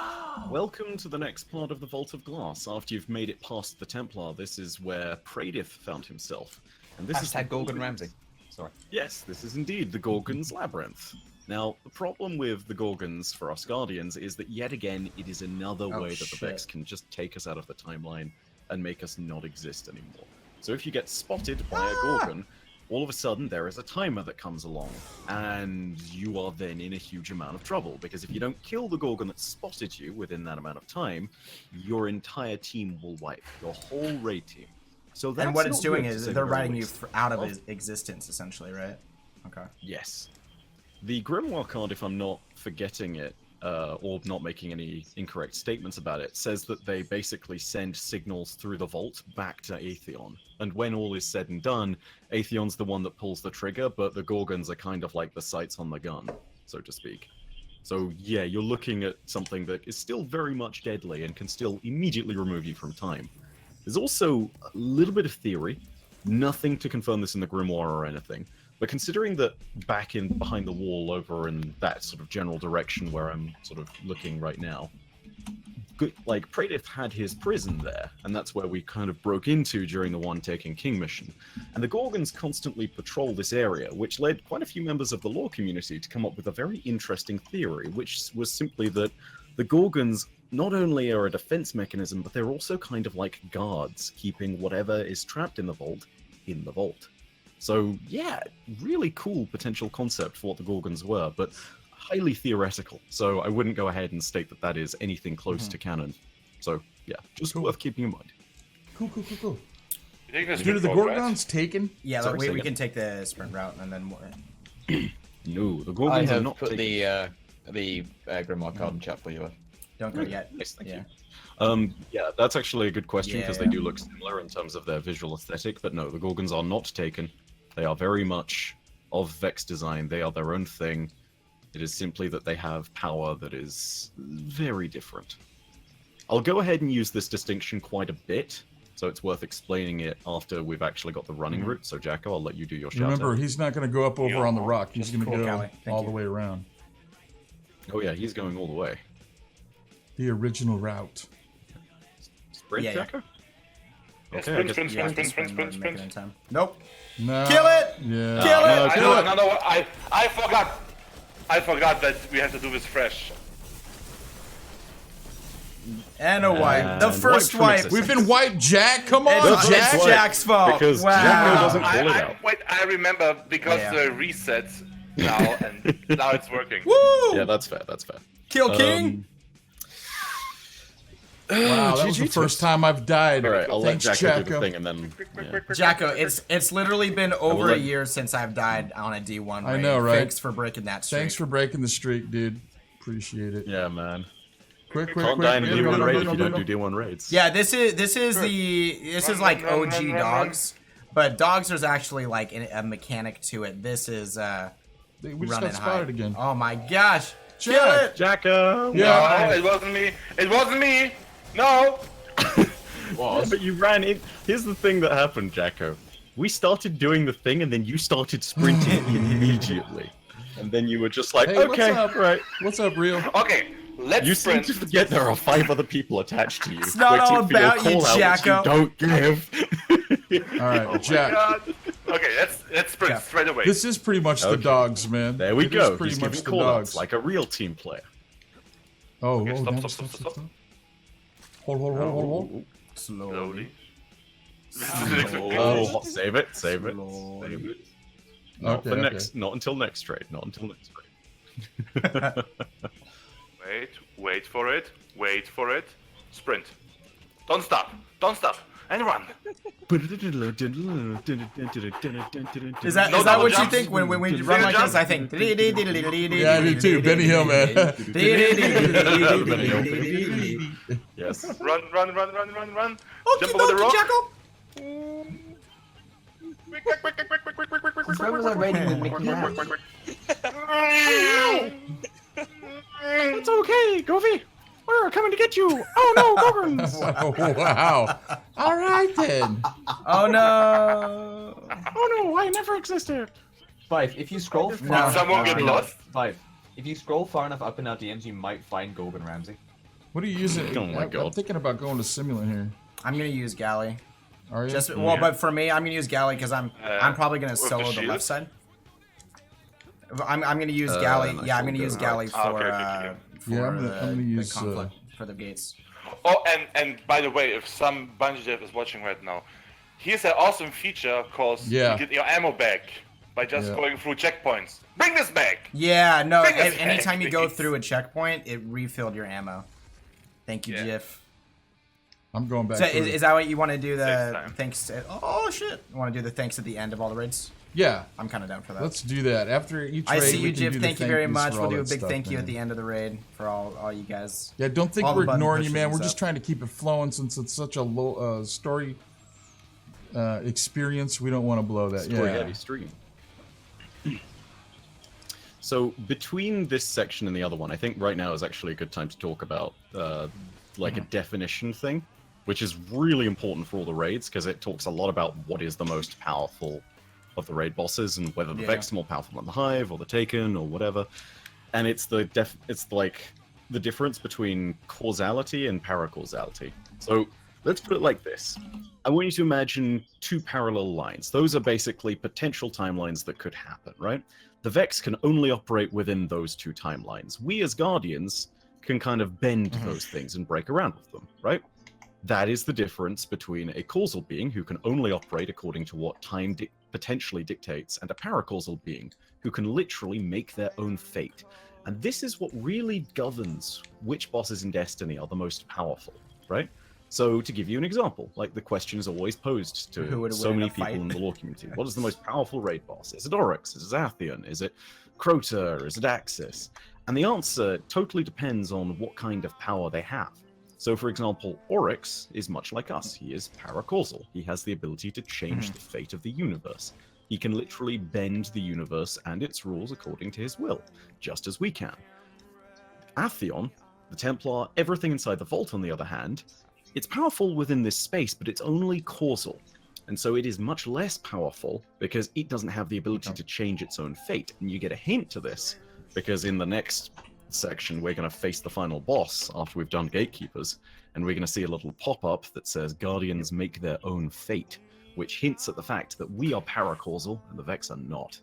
Welcome to the next part of the Vault of Glass. After you've made it past the Templar, this is where Raidathon found himself. And this is Gorgon Ramsay. Sorry. Yes, this is indeed the Gorgons Labyrinth. Now, the problem with the Gorgons for us Guardians is that yet again, it is another way that the Vex can just take us out of the timeline and make us not exist anymore. So if you get spotted by a Gorgon, all of a sudden there is a timer that comes along, and you are then in a huge amount of trouble, because if you don't kill the Gorgon that spotted you within that amount of time, your entire team will wipe, your whole raid team. So that's and what it's doing good, is to say they're the very writing you least. out of existence, essentially, right? Okay. Yes. The Grimoire card, if I'm not forgetting it, or not making any incorrect statements about it, says that they basically send signals through the vault back to Atheon. And when all is said and done, Atheon's the one that pulls the trigger, but the Gorgons are kind of like the sights on the gun, so to speak. So yeah, you're looking at something that is still very much deadly and can still immediately remove you from time. There's also a little bit of theory, nothing to confirm this in the Grimoire or anything, but considering that back in behind the wall over in that sort of general direction where I'm sort of looking right now, like Raidathon had his prison there, and that's where we kind of broke into during the One Taking King mission. And the Gorgons constantly patrol this area, which led quite a few members of the lore community to come up with a very interesting theory, which was simply that the Gorgons not only are a defense mechanism, but they're also kind of like guards, keeping whatever is trapped in the vault in the vault. So yeah, really cool potential concept for what the Gorgons were, but highly theoretical. So I wouldn't go ahead and state that that is anything close to canon. So yeah, just worth keeping in mind. Cool. You think that's Dude, are the good, right? Gorgons taken? Yeah, Sorry, we say can take the sprint route and then more. No, the I Gorgons are have not put taken. the Grimoire card in chat for you. Don't go yet. Nice, thank Yeah. you. Yeah, that's actually a good question because Yeah. they do look similar in terms of their visual aesthetic, but no, the Gorgons are not taken. They are very much of Vex design. They are their own thing. It is simply that they have power that is very different. I'll go ahead and use this distinction quite a bit, so it's worth explaining it after we've actually got the running route. So, Jacko, I'll let you do your shout Remember, out. he's not going to go up over on the rock. He's going to Cool, go Callie. Thank all you. the way around. Oh yeah, he's going all the way. The original route. Sprint, Yeah, yeah. Jacko? Yeah, Okay, I guess- sprint. Make it in time. Nope. No. Kill it! Yeah. Kill it! No, kill it. No, I forgot that we have to do this fresh. And a wipe. The And first wipe wipe. from We've been wiped, Jack. Come on, It's Jack. Jack's fault. Because wow. Jacko doesn't pull it out. Wait, I remember because Yeah. the resets now, and now it's working. Woo! Yeah, that's fair. That's fair. Kill King. Wow, that was the first time I've died. All right, I'll let Thanks, Jacko do the Jacko. thing, and then yeah. Jacko, it's literally been over a let- year since I've died on a D1 raid. I know, right? Thanks for breaking that streak. Thanks for breaking the streak, dude. Appreciate it. Yeah, man. Quick. Can't die in a We gotta D1 go, raid go, if go, you go, don't go. do D1 raids. Yeah, this is like Run, OG run. dogs, but dogs there's actually like a mechanic to it. This is We just run got and spotted hide. again. Oh my gosh! Kill Jack. it! Jacko! Yeah. No, it wasn't me. It wasn't me. No. Yeah, but you ran in. Here's the thing that happened, Jacko. We started doing the thing, and then you started sprinting immediately. And then you were just like, Hey, okay, what's up? right. What's up, Real? Okay, let's You seem sprint. to forget there are 5 other people attached to you. It's not waiting all for your about you, call-out, which Jacko. You don't give. All right, Jack. God. Okay, let's sprint Yeah. straight away. This is pretty much the Okay. dogs, man. There we It go. is pretty He's much giving the call-outs dogs. like a real team player. Oh, Okay, oh, stop, no, stop. Hold. Slowly. Oh, save it. Save it. Not Okay, for okay. next. Not until next trade. Not until next trade. Wait for it. Sprint. Don't stop. and run. Is that No what double you jumps. think when we run like this? I think. Yeah, I do too. Benny Hill, man. Yes. Run. Oh, Jump over the rock. Jackal. Where was I raiding with Mickey Mouse? It's okay, Goofy. We're coming to get you. Oh no, Gorgons. Oh, wow. All right, then. Oh no. Oh no, I never existed. Five. If you scroll No. far Someone get lost. Five. If you scroll far enough up in our DMs, you might find Gorgon Ramsay. What are you using? Oh my I'm God. thinking about going to Simulant here. I'm gonna use Galley. Are you? Just well, but for me, I'm gonna use Galley because I'm probably gonna with solo the the shield? left side. I'm gonna use Galley. no, Yeah, I'm shield gonna use goes Galley right. for Okay. for Yeah, I'm the gonna use, conflict for the gates. Oh, and by the way, if some Bungie dev is watching right now, here's an awesome feature called Yeah. you get your ammo back by just Yeah. going through checkpoints. Bring this back! Yeah, no. Bring us Anytime back, you go please. through a checkpoint, it refilled your ammo. Thank you, Yeah. Jiff. I'm going back. So through. is that what you want to do? Saves The time. thanks. Oh shit! You want to do the thanks at the end of all the raids? Yeah, I'm kind of down for that. let's do that. After each I raid, see we you, can Jiff. do the Thank you very yous much. for We'll all do a that big stuff, thank you man. at the end of the raid for all you guys. Yeah, don't think all the we're button ignoring you, pushes man. and We're just stuff. trying to keep it flowing since it's such a low story experience. We don't want to blow that. Story Yeah. heavy stream. So between this section and the other one, I think right now is actually a good time to talk about like a definition thing, which is really important for all the raids because it talks a lot about what is the most powerful of the raid bosses and whether the Yeah. Vex are more powerful than the Hive or the Taken or whatever. And it's like the difference between causality and paracausality. So let's put it like this. I want you to imagine two parallel lines. Those are basically potential timelines that could happen, right? The Vex can only operate within those two timelines. We as Guardians can kind of bend those things and break around with them, right? That is the difference between a causal being who can only operate according to what time potentially dictates and a paracausal being who can literally make their own fate. And this is what really governs which bosses in Destiny are the most powerful, right? So to give you an example, like the question is always posed Who to would so win in many a fight? people in the lore community. What is the most powerful raid boss? Is it Oryx? Is it Atheon? Is it Crota? Is it Axis? And the answer totally depends on what kind of power they have. So for example, Oryx is much like us. He is paracausal. He has the ability to change the fate of the universe. He can literally bend the universe and its rules according to his will, just as we can. Atheon, the Templar, everything inside the Vault on the other hand, it's powerful within this space, but it's only causal. And so it is much less powerful because it doesn't have the ability to change its own fate. And you get a hint to this because in the next section, we're going to face the final boss after we've done Gatekeepers. And we're going to see a little pop-up that says Guardians make their own fate, which hints at the fact that we are paracausal and the Vex are not.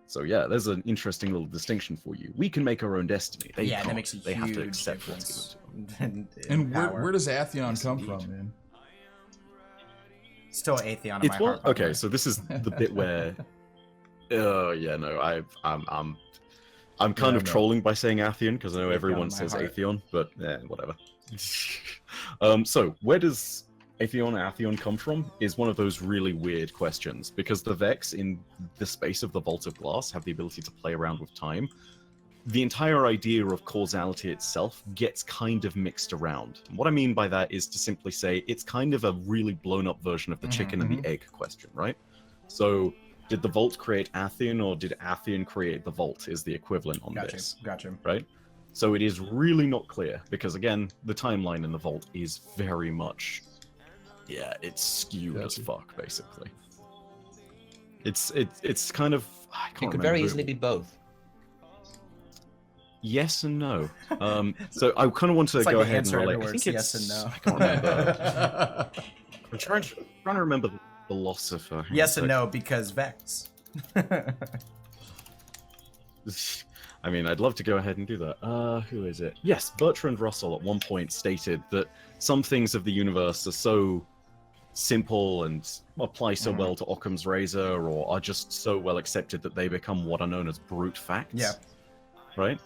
So yeah, there's an interesting little distinction for you. We can make our own destiny. They Yeah, can't. that makes a They have to huge accept what's given difference. to them. And power. where does Atheon Yes, come indeed. from, man? Still Atheon in my It's one. heart. by the Okay, way. so this is the bit where. Oh yeah, no, I'm kind Yeah, of no. trolling by saying Atheon because I know Atheon everyone in my says heart. Atheon, but whatever. So where does Atheon come from? Is one of those really weird questions because the Vex in the space of the Vault of Glass have the ability to play around with time. The entire idea of causality itself gets kind of mixed around. And what I mean by that is to simply say it's kind of a really blown up version of the chicken and the egg question, right? So did the Vault create Atheon or did Atheon create the Vault is the equivalent on this, Gotcha. right? So it is really not clear because again, the timeline in the Vault is very much, yeah, it's skewed as Gotcha. fuck basically. It's kind of I can't It could remember very who- easily be both. Yes and no. So I kind of want to It's like go the ahead and answer relate. everywhere, I think it's yes it's and no. I can't remember. I'm trying to remember the philosopher. Hang on Yes a and sec. no because Vex. I mean, I'd love to go ahead and do that. Who is it? Yes, Bertrand Russell at one point stated that some things of the universe are so simple and apply so well to Occam's razor or are just so well accepted that they become what are known as brute facts. Yeah. Right?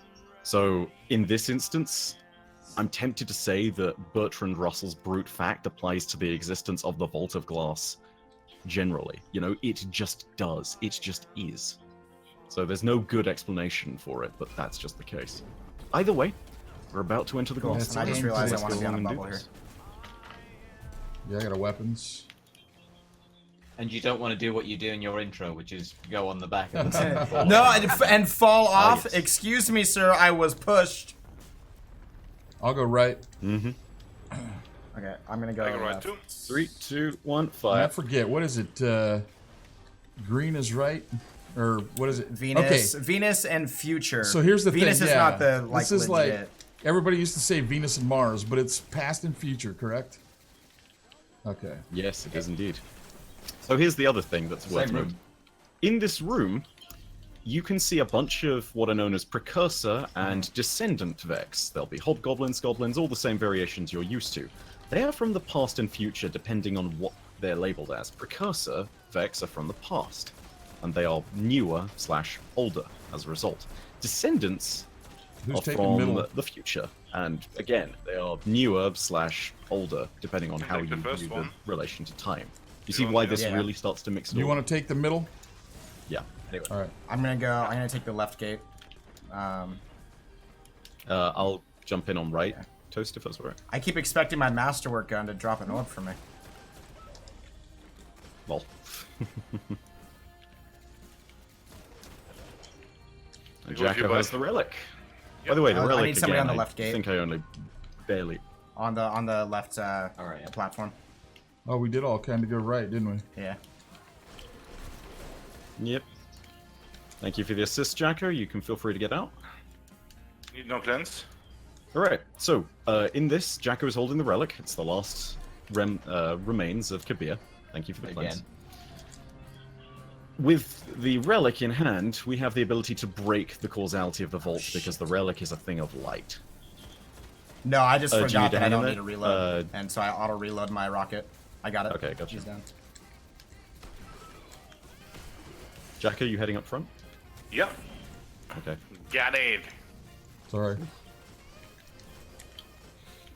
So, in this instance, I'm tempted to say that Bertrand Russell's brute fact applies to the existence of the Vault of Glass generally. You know, it just does. It just is. So there's no good explanation for it, but that's just the case. Either way, we're about to enter the glass. And I just realized I Let's want to go be on a along and bubble do here. this. Yeah, I got a weapons. And you don't want to do what you do in your intro, which is go on the back of the No, and fall off. yes. Excuse me, sir. I was pushed. I'll go right. Mm-hmm. Okay, I'm gonna go. I go right left. too. 3, 2, 1, I fire. forget. What is it? Green is right, or what is it? Venus, Okay. Venus and future. So here's the Venus thing. is yeah. not the like This is legit. like everybody used to say Venus and Mars, but it's past and future, correct? Okay. Yes, it is indeed. So here's the other thing that's worth Same room. noting. In this room, you can see a bunch of what are known as precursor and descendant Vex. There'll be hobgoblins, goblins, all the same variations you're used to. They are from the past and future, depending on what they're labeled as. Precursor Vex are from the past, and they are newer/older as a result. Descendants Who's are taking from middle? the future, and again, they are newer/older, depending on Can how take you the first view the one. relation to time. You see want why the this other? really starts to mix it You all want to take the middle? Yeah. Anyway, All right. I'm gonna take the left gate. I'll jump in on right. Toast if that's all right. I keep expecting my masterwork gun to drop an orb for me. Well. And Go with you, Jacko has bud. the relic. By the way, the I relic need somebody again, on the left gate. I think I only barely. On the left Alright, yeah. platform. Oh, we did all kind of go right, didn't we? Yeah. Yep. Thank you for the assist, Jacko. You can feel free to get out. Need no cleanse. All right. So in this, Jacko is holding the relic. It's the last remains of Kabir. Thank you for the cleanse. Again. With the relic in hand, we have the ability to break the causality of the vault because the relic is a thing of light. No, I just Do you forgot need to that I hang in don't there? need to reload, and so I auto reload my rocket. I got it. Okay, gotcha. He's down. Jacko, you heading up front? Yep. Okay. Got it. Sorry.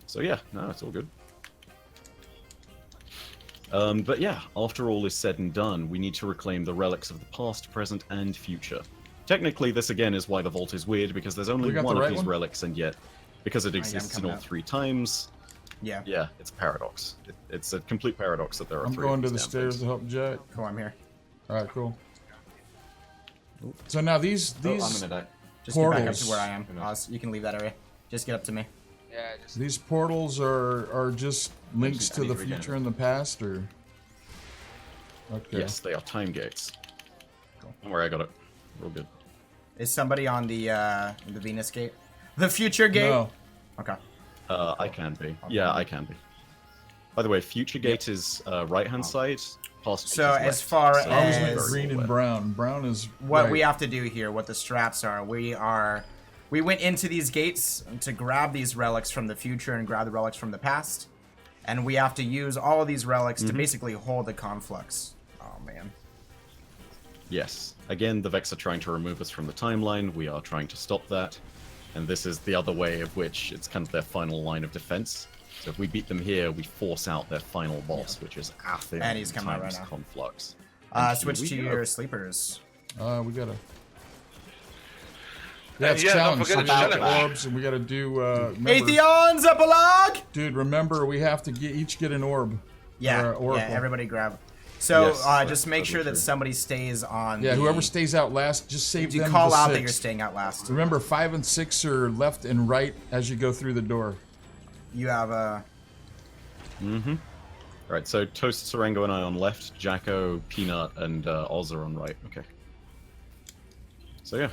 So yeah, no, it's all good. But yeah, after all is said and done, we need to reclaim the relics of the past, present, and future. Technically, this again is why the vault is weird, because there's only We got one the of right these one? relics, and yet, because it I'm exists in coming all out. 3 times, Yeah. yeah, it's a paradox. It's a complete paradox that there are I'm 3 going of to the these damn stairs things. to help Jack. Cool, I'm here. All right, cool. So now these Oh, I'm gonna die. Just get back up Portals. to where I am. Oz, you can leave that area. Just get up to me. Yeah, just these portals are just links I to need the to regenerate. future and the past, or okay. Yes, they are time gates. Don't worry, I got it. We're all good. Is somebody on the Venus gate? The future gate? No, Okay. I can be. Yeah, I can be. By the way, future gate is right-hand side. Past gate So is as left. far So I was as- with very green well and brown. Brown is What right. we have to do here, what the strats are, we went into these gates to grab these relics from the future and grab the relics from the past, and we have to use all of these relics to basically hold the conflux. Oh man. Yes. Again, the Vex are trying to remove us from the timeline. We are trying to stop that. And this is the other way of which it's kind of their final line of defense. So if we beat them here, we force out their final boss, which is Atheon And he's coming out times right now. Conflux. And here Switch we to go. your sleepers. We gotta. Yeah, it's yeah, don't challenge. forget So the we got challenge. orbs, and we gotta do. Remember, Atheon's epilogue! dude, remember we have to each get an orb. Yeah, Or yeah, oracle. everybody grab. So Yes, that's just make sure totally that true. somebody stays on. Yeah, the- whoever stays out last, just save You them. call the out 6. that you're staying out last. Remember, 5 and 6 are left and right as you go through the door. You have a. Mm-hmm. Alright, so Toast, Sarango, and I on left, Jacko, Peanut, and Oz are on right. Okay. So yeah.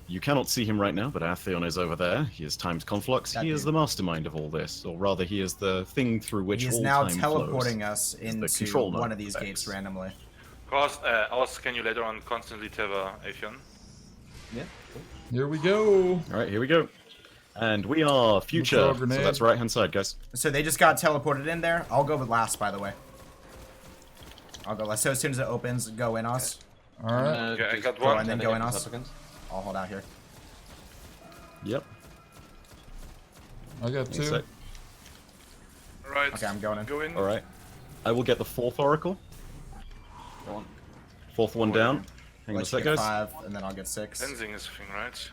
You cannot see him right now, but Atheon is over there. He is Time's Conflux. That He is dude. the mastermind of all this, or rather, he is the thing through which He is all now time teleporting flows. us the into control one node of these effects. gates randomly. Cause, also, can you later on constantly tether Atheon? Yeah. Here we go. Alright, here we go. And we are future. throw a So grenade. that's right hand side, guys. So they just got teleported in there. I'll go with last, by the way. I'll go last. So as soon as it opens, go in us. All right. Okay, I got Go one. and then go in us. Seconds. I'll hold out here. Yep. I got 2. Sec. Right. Okay, I'm going in. Go in. All right. I will get the 4th Oracle. Go on. 4th one down. Hang on a Let you sec, get guys. 5, and then I'll get 6. Cleansing is a thing, right?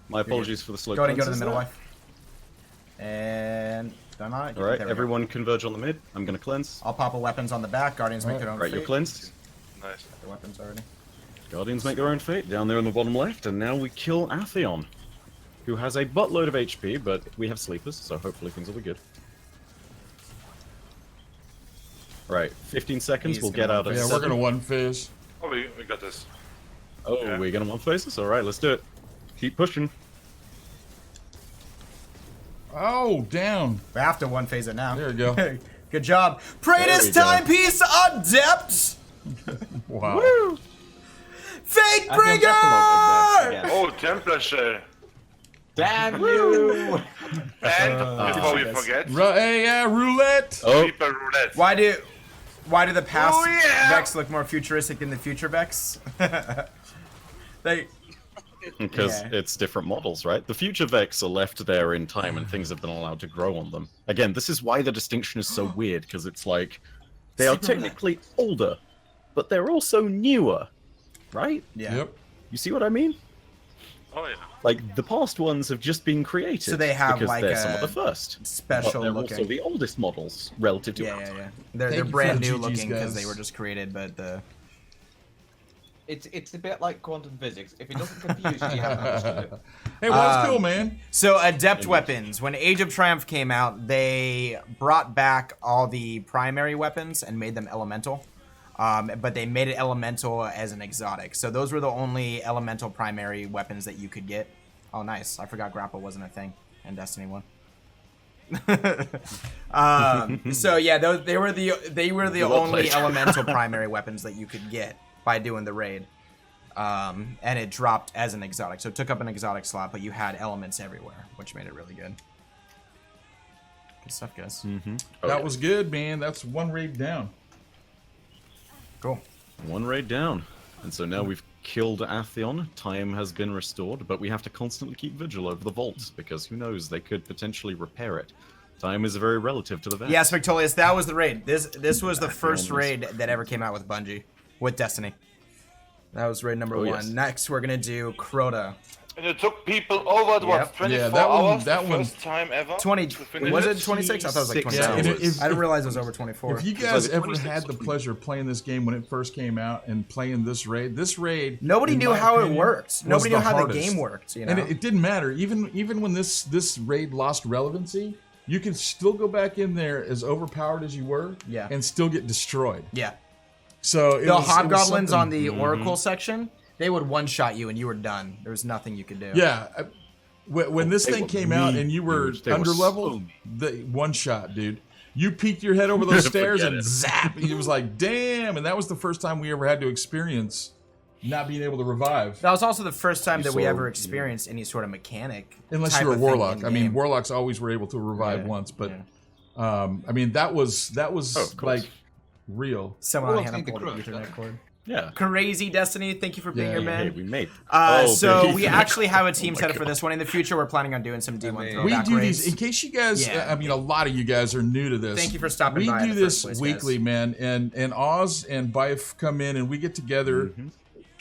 My apologies for the slow Go to the cleanses middle, there. wife. And done not. All right, There we go. everyone converge on the mid. I'm going to cleanse. I'll pop a weapons on the back. Guardians make their own Right, you're fate. cleansed. Nice. The weapons already. Guardians make their own fate down there in the bottom left, and now we kill Atheon, who has a buttload of HP, but we have sleepers, so hopefully things will be good. Right, 15 seconds, He's we'll gonna get out of Yeah, we're 7. gonna one phase. Oh, we got this. Oh, Yeah. we're gonna one phases? Alright, let's do it. Keep pushing. Oh, down. We have to one phase it now. There you go. Good job. Pray There this we go. timepiece, adept! Wow. Woo! Fate I feel bringer! definitely again. Oh, Templar shell. Damn you! And before we forget, Hey, yeah, roulette. Oh, Reaper roulette. Why do the past Oh, yeah! Vex look more futuristic than the future Vex? they because Yeah. it's different models, right? The future Vex are left there in time and things have been allowed to grow on them. Again, this is why the distinction is so weird, because it's like, they are technically older, but they're also newer, right? yeah. Yep. You see what I mean? Oh yeah. Like, the past ones have just been created. So they have, because like, they're some a of the first. But Special they're looking. also the oldest models relative to Yeah, our yeah, time. yeah. They're Thank you for brand the new GGs, looking because they guys. were just created, but the It's a bit like quantum physics. If it doesn't confuse you, you haven't understood it. Hey, well, that's cool, man. So adept weapons. When Age of Triumph came out, they brought back all the primary weapons and made them elemental. But they made it elemental as an exotic. So those were the only elemental primary weapons that you could get. Oh, nice. I forgot grapple wasn't a thing in Destiny 1. So yeah, they were the Well only played. elemental primary weapons that you could get by doing the raid. And it dropped as an exotic. So it took up an exotic slot, but you had elements everywhere, which made it really good. Good stuff, guys. That was good, man. That's one raid down. Cool. One raid down. And so now we've killed Atheon, time has been restored, but we have to constantly keep vigil over the vault, because who knows, they could potentially repair it. Time is very relative to the Vex. Yeah, Spectolius, that was the raid. This was the first was- raid that ever came out with Bungie, with Destiny. That was raid number 1. yes. Next, we're gonna do Crota. And it took people over what, Yep. 24 Yeah, that one- hours that the one- first time ever 20. to finish Was it? it 26? I thought it was like 26 27. Yeah, and I didn't realize it was over 24. If you guys like ever 26 had the between- pleasure of playing this game when it first came out and playing this raid, Nobody in knew my how it opinion, worked. was Nobody knew how the hardest. game worked. You know. And it didn't matter. Even when this raid lost relevancy, you could still go back in there as overpowered as you were, Yeah. and still get destroyed. Yeah. So it The was hobgoblins something- on the Oracle section, they would one-shot you and you were done. There was nothing you could do. Yeah. When this They thing were came out mean, and you were dude. They were under level, so the one shot, dude. You peeked your head over those stairs Forget and it. zap. And it was like, damn. And that was the first time we ever had to experience not being able to revive. That was also the first time You that we saw- ever experienced any sort of mechanic. Unless type you're a of thing warlock. I mean, in-game. warlocks always were able to revive Yeah, once, but yeah. I mean that was Oh, of course. like real. Someone on Warlocks hand need the pulled an crush, Ethernet cord. Yeah. Crazy Destiny, thank you for being Yeah, here, Hey, man. we made. So baby. we actually have a team Oh my set up for God. this one. In the future, we're planning on doing some D1 mean- throwback We do raids. these in case you guys. Yeah. I mean, a lot of you guys are new to this. Thank you for stopping We by in do the this first place, weekly, guys. man, and Oz and Bife come in and we get together.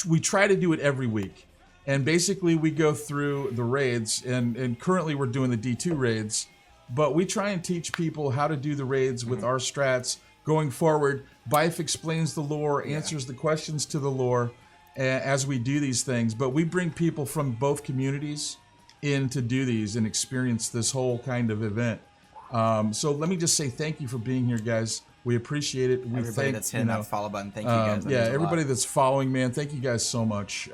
We try to do it every week, and basically we go through the raids. And currently we're doing the D2 raids, but we try and teach people how to do the raids with our strats going forward. Bife explains the lore, answers the questions to the lore as we do these things. But we bring people from both communities in to do these and experience this whole kind of event. So let me just say thank you for being here, guys. We appreciate it. We Everybody thank, that's hitting you know, that follow button, thank you guys. That yeah, means a everybody lot. that's following, man, thank you guys so much.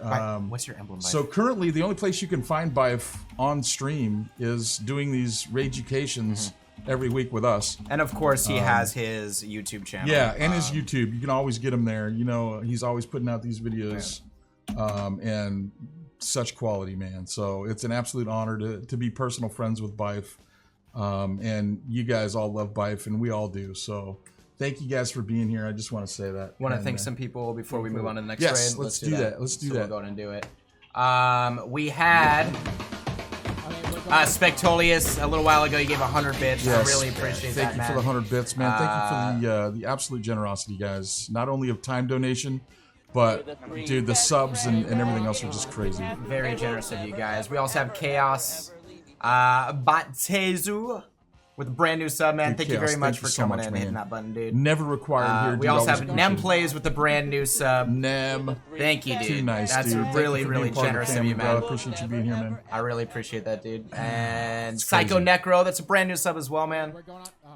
What's your emblem? So currently, the only place you can find Bife on stream is doing these raiducations every week with us. And of course, he has his YouTube channel. Yeah, and his YouTube. You can always get him there. You know, he's always putting out these videos, and such quality, man. So it's an absolute honor to be personal friends with Bife. And you guys all love Bife, and we all do. So thank you guys for being here. I just want to say that. Want to And, thank some people before we move on to the next Yes, raid? let's do that. Let's do So that. We'll go ahead and do it. We had Spectolius, a little while ago, you gave 100 bits. Yes. I really appreciate Thank that, you man. for the 100 bits, man. Thank you for the absolute generosity, guys. Not only of time donation, but, dude, the subs and everything else are just crazy. Very generous of you guys. We also have Chaos Battezu with a brand new sub, man. Dude, thank you Chaos, very much thank you for so coming much, in and man. hitting that button, dude. Never required here, dude. We also Always have Nem appreciate Plays with the brand new sub. it. Nem. Thank you, dude. Too nice, That's dude. Thank really, you for really being part of the generous of family, you, bro. man. I appreciate you being here, man. I really appreciate that, dude. And It's Psycho crazy. Necro, that's a brand new sub as well, man.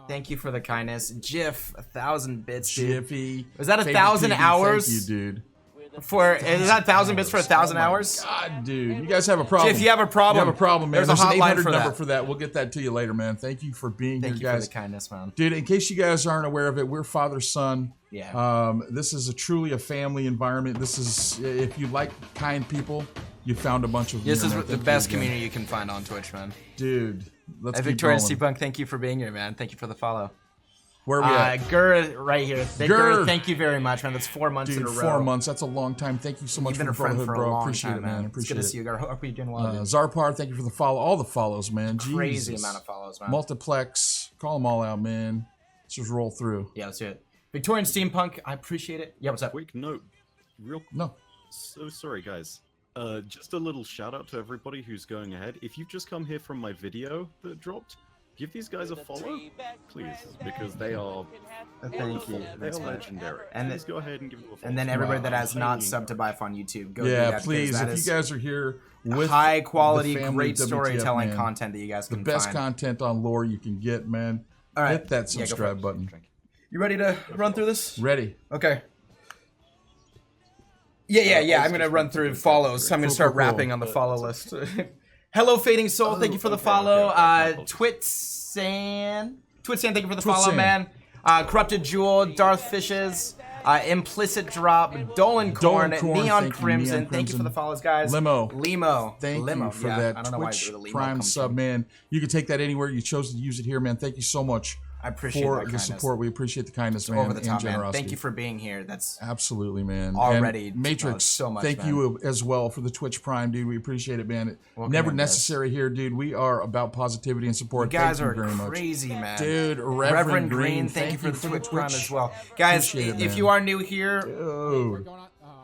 Thank you for the kindness. Jiff, 1,000 bits, dude. Jiffy. Was that Favorite 1,000 TV, hours? Thank you, dude. Is that 1,000 bits for 1,000 hours? God, dude. You guys have a problem. Jiff, you have a problem. You have a problem, man. There's a an hotline 800 for number that. for that. We'll get that to you later, man. Thank you for being Thank here, you guys. for the kindness, man. Dude, in case you guys aren't aware of it, we're father-son. Yeah. This is truly a family environment. This is, if you like kind people, you found a bunch of them. This here, is man. the Thank you best again. community you can find on Twitch, man. Dude, let's keep Victorious rolling. T-Punk, thank you for being here, man. Thank you for the follow. Where are we at? Gur right here. Gur. Gur, thank you very much, man. That's 4 months in Dude, a row. 4 months. That's a long time. Thank you so much You've been for a the friend brotherhood, for a bro. long Appreciate time, it, man. It's Appreciate good to it. see you, Gur. Hope you're doing well, dude. Zarpar, thank you for the follow. All the follows, man. Crazy Jesus. amount of follows, man. Multiplex. Call them all out, man. Let's just roll through. Yeah, let's do it. Victorian Steampunk, I appreciate it. Yeah, what's up? Quick note, No. so sorry guys. Just a little shout out to everybody who's going ahead. If you've just come here from my video that dropped, give these guys a follow, please, because they are Thank you. they are legendary. And Please go ahead and give them a follow. And then everybody that has not Highly subbed to Bife on YouTube, go do Yeah, that. please. That If is you guys are here with high quality, the family great WTF, storytelling man, content that you guys the can best find. content on lore you can get, man. All right. Hit that Yeah, go for subscribe it. button. You ready to run through this? Ready. Okay. Yeah. I'm gonna run through follows. So I'm gonna Cool, start cool, cool. rapping on the follow list. Hello, Fading Soul. Thank you for the follow. Twitsan, thank you for the follow, Twitsan. man. Corrupted Jewel, Darth Fishes, Implicit Drop, Dolan Corn, Dolan Corn, Neon thank you, Crimson. Neon Thank you for the Crimson. follows, guys. Limo. Thank Limo. you for Yeah, I that don't know why Twitch the Limo Prime comes sub, from. man. You can take that anywhere. You chose to use it here, man. Thank you so much I appreciate for that the kindness. support. We appreciate the kindness, man, Over the and top, man. generosity. Thank you for being here. That's Absolutely, man. Already, And Matrix, so much, thank man. you as well for the Twitch Prime, dude. We appreciate it, man. Welcome Never in, guys. necessary here, dude. We are about positivity and support. You guys thank are you very much. crazy, man. Dude, Reverend Green, thank you for the Twitch Prime as well. Guys, Appreciate it, if man. you are new here, Dude.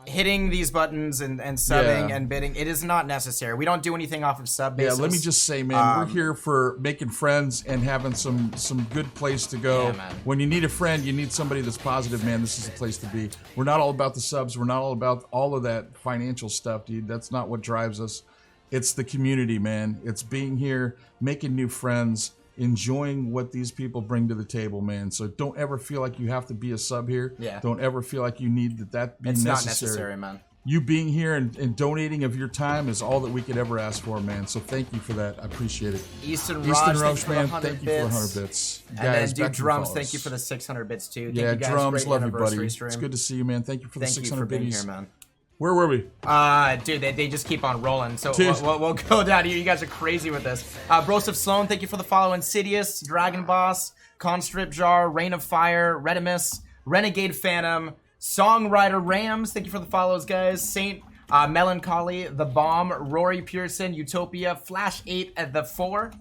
hitting these buttons and subbing Yeah. and bidding, it is not necessary. We don't do anything off of sub Yeah, basis. let me just say, man, we're here for making friends and having some good place to go. Yeah, man. When you need a friend, you need somebody that's positive, man. This is the place to be. We're not all about the subs. We're not all about all of that financial stuff, dude. That's not what drives us. It's the community, man. It's being here, making new friends, enjoying what these people bring to the table, man. So don't ever feel like you have to be a sub here. Yeah. Don't ever feel like you need that be It's necessary. not necessary, man. You being here and donating of your time is all that we could ever ask for, man. So thank you for that. I appreciate it. Easton Easton Raj, Roche, thank you man, for the 100 thank you for the 100 bits. bits. And Guys, then back do to the drums, follows. thank you for the 600 bits too. Thank Yeah, you guys. drums, Great love you, anniversary buddy. stream. It's good to see you, man. Thank you for the Thank you 600 for being biddies. here, man. Where were we? Dude, they just keep on rolling. So Dude. we'll go down here. You guys are crazy with this. Broseph Sloan, thank you for the follow. Insidious, Dragon Boss, Constrip Jar, Rain of Fire, Redimus, Renegade Phantom, Songwriter Rams, thank you for the follows, guys. Saint Melancholy, The Bomb, Rory Pearson, Utopia, Flash 8 at the 4.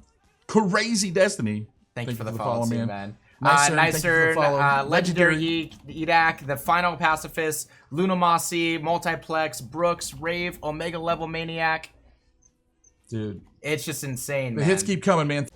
Crazy Destiny. Thank you for the follow, too, man. Nicer, thank you for the follow. Legendary Edak, The Final Pacifist, Lunamasi, Multiplex, Brooks, Rave, Omega Level Maniac. Dude, It's just insane, the man. hits keep coming, man.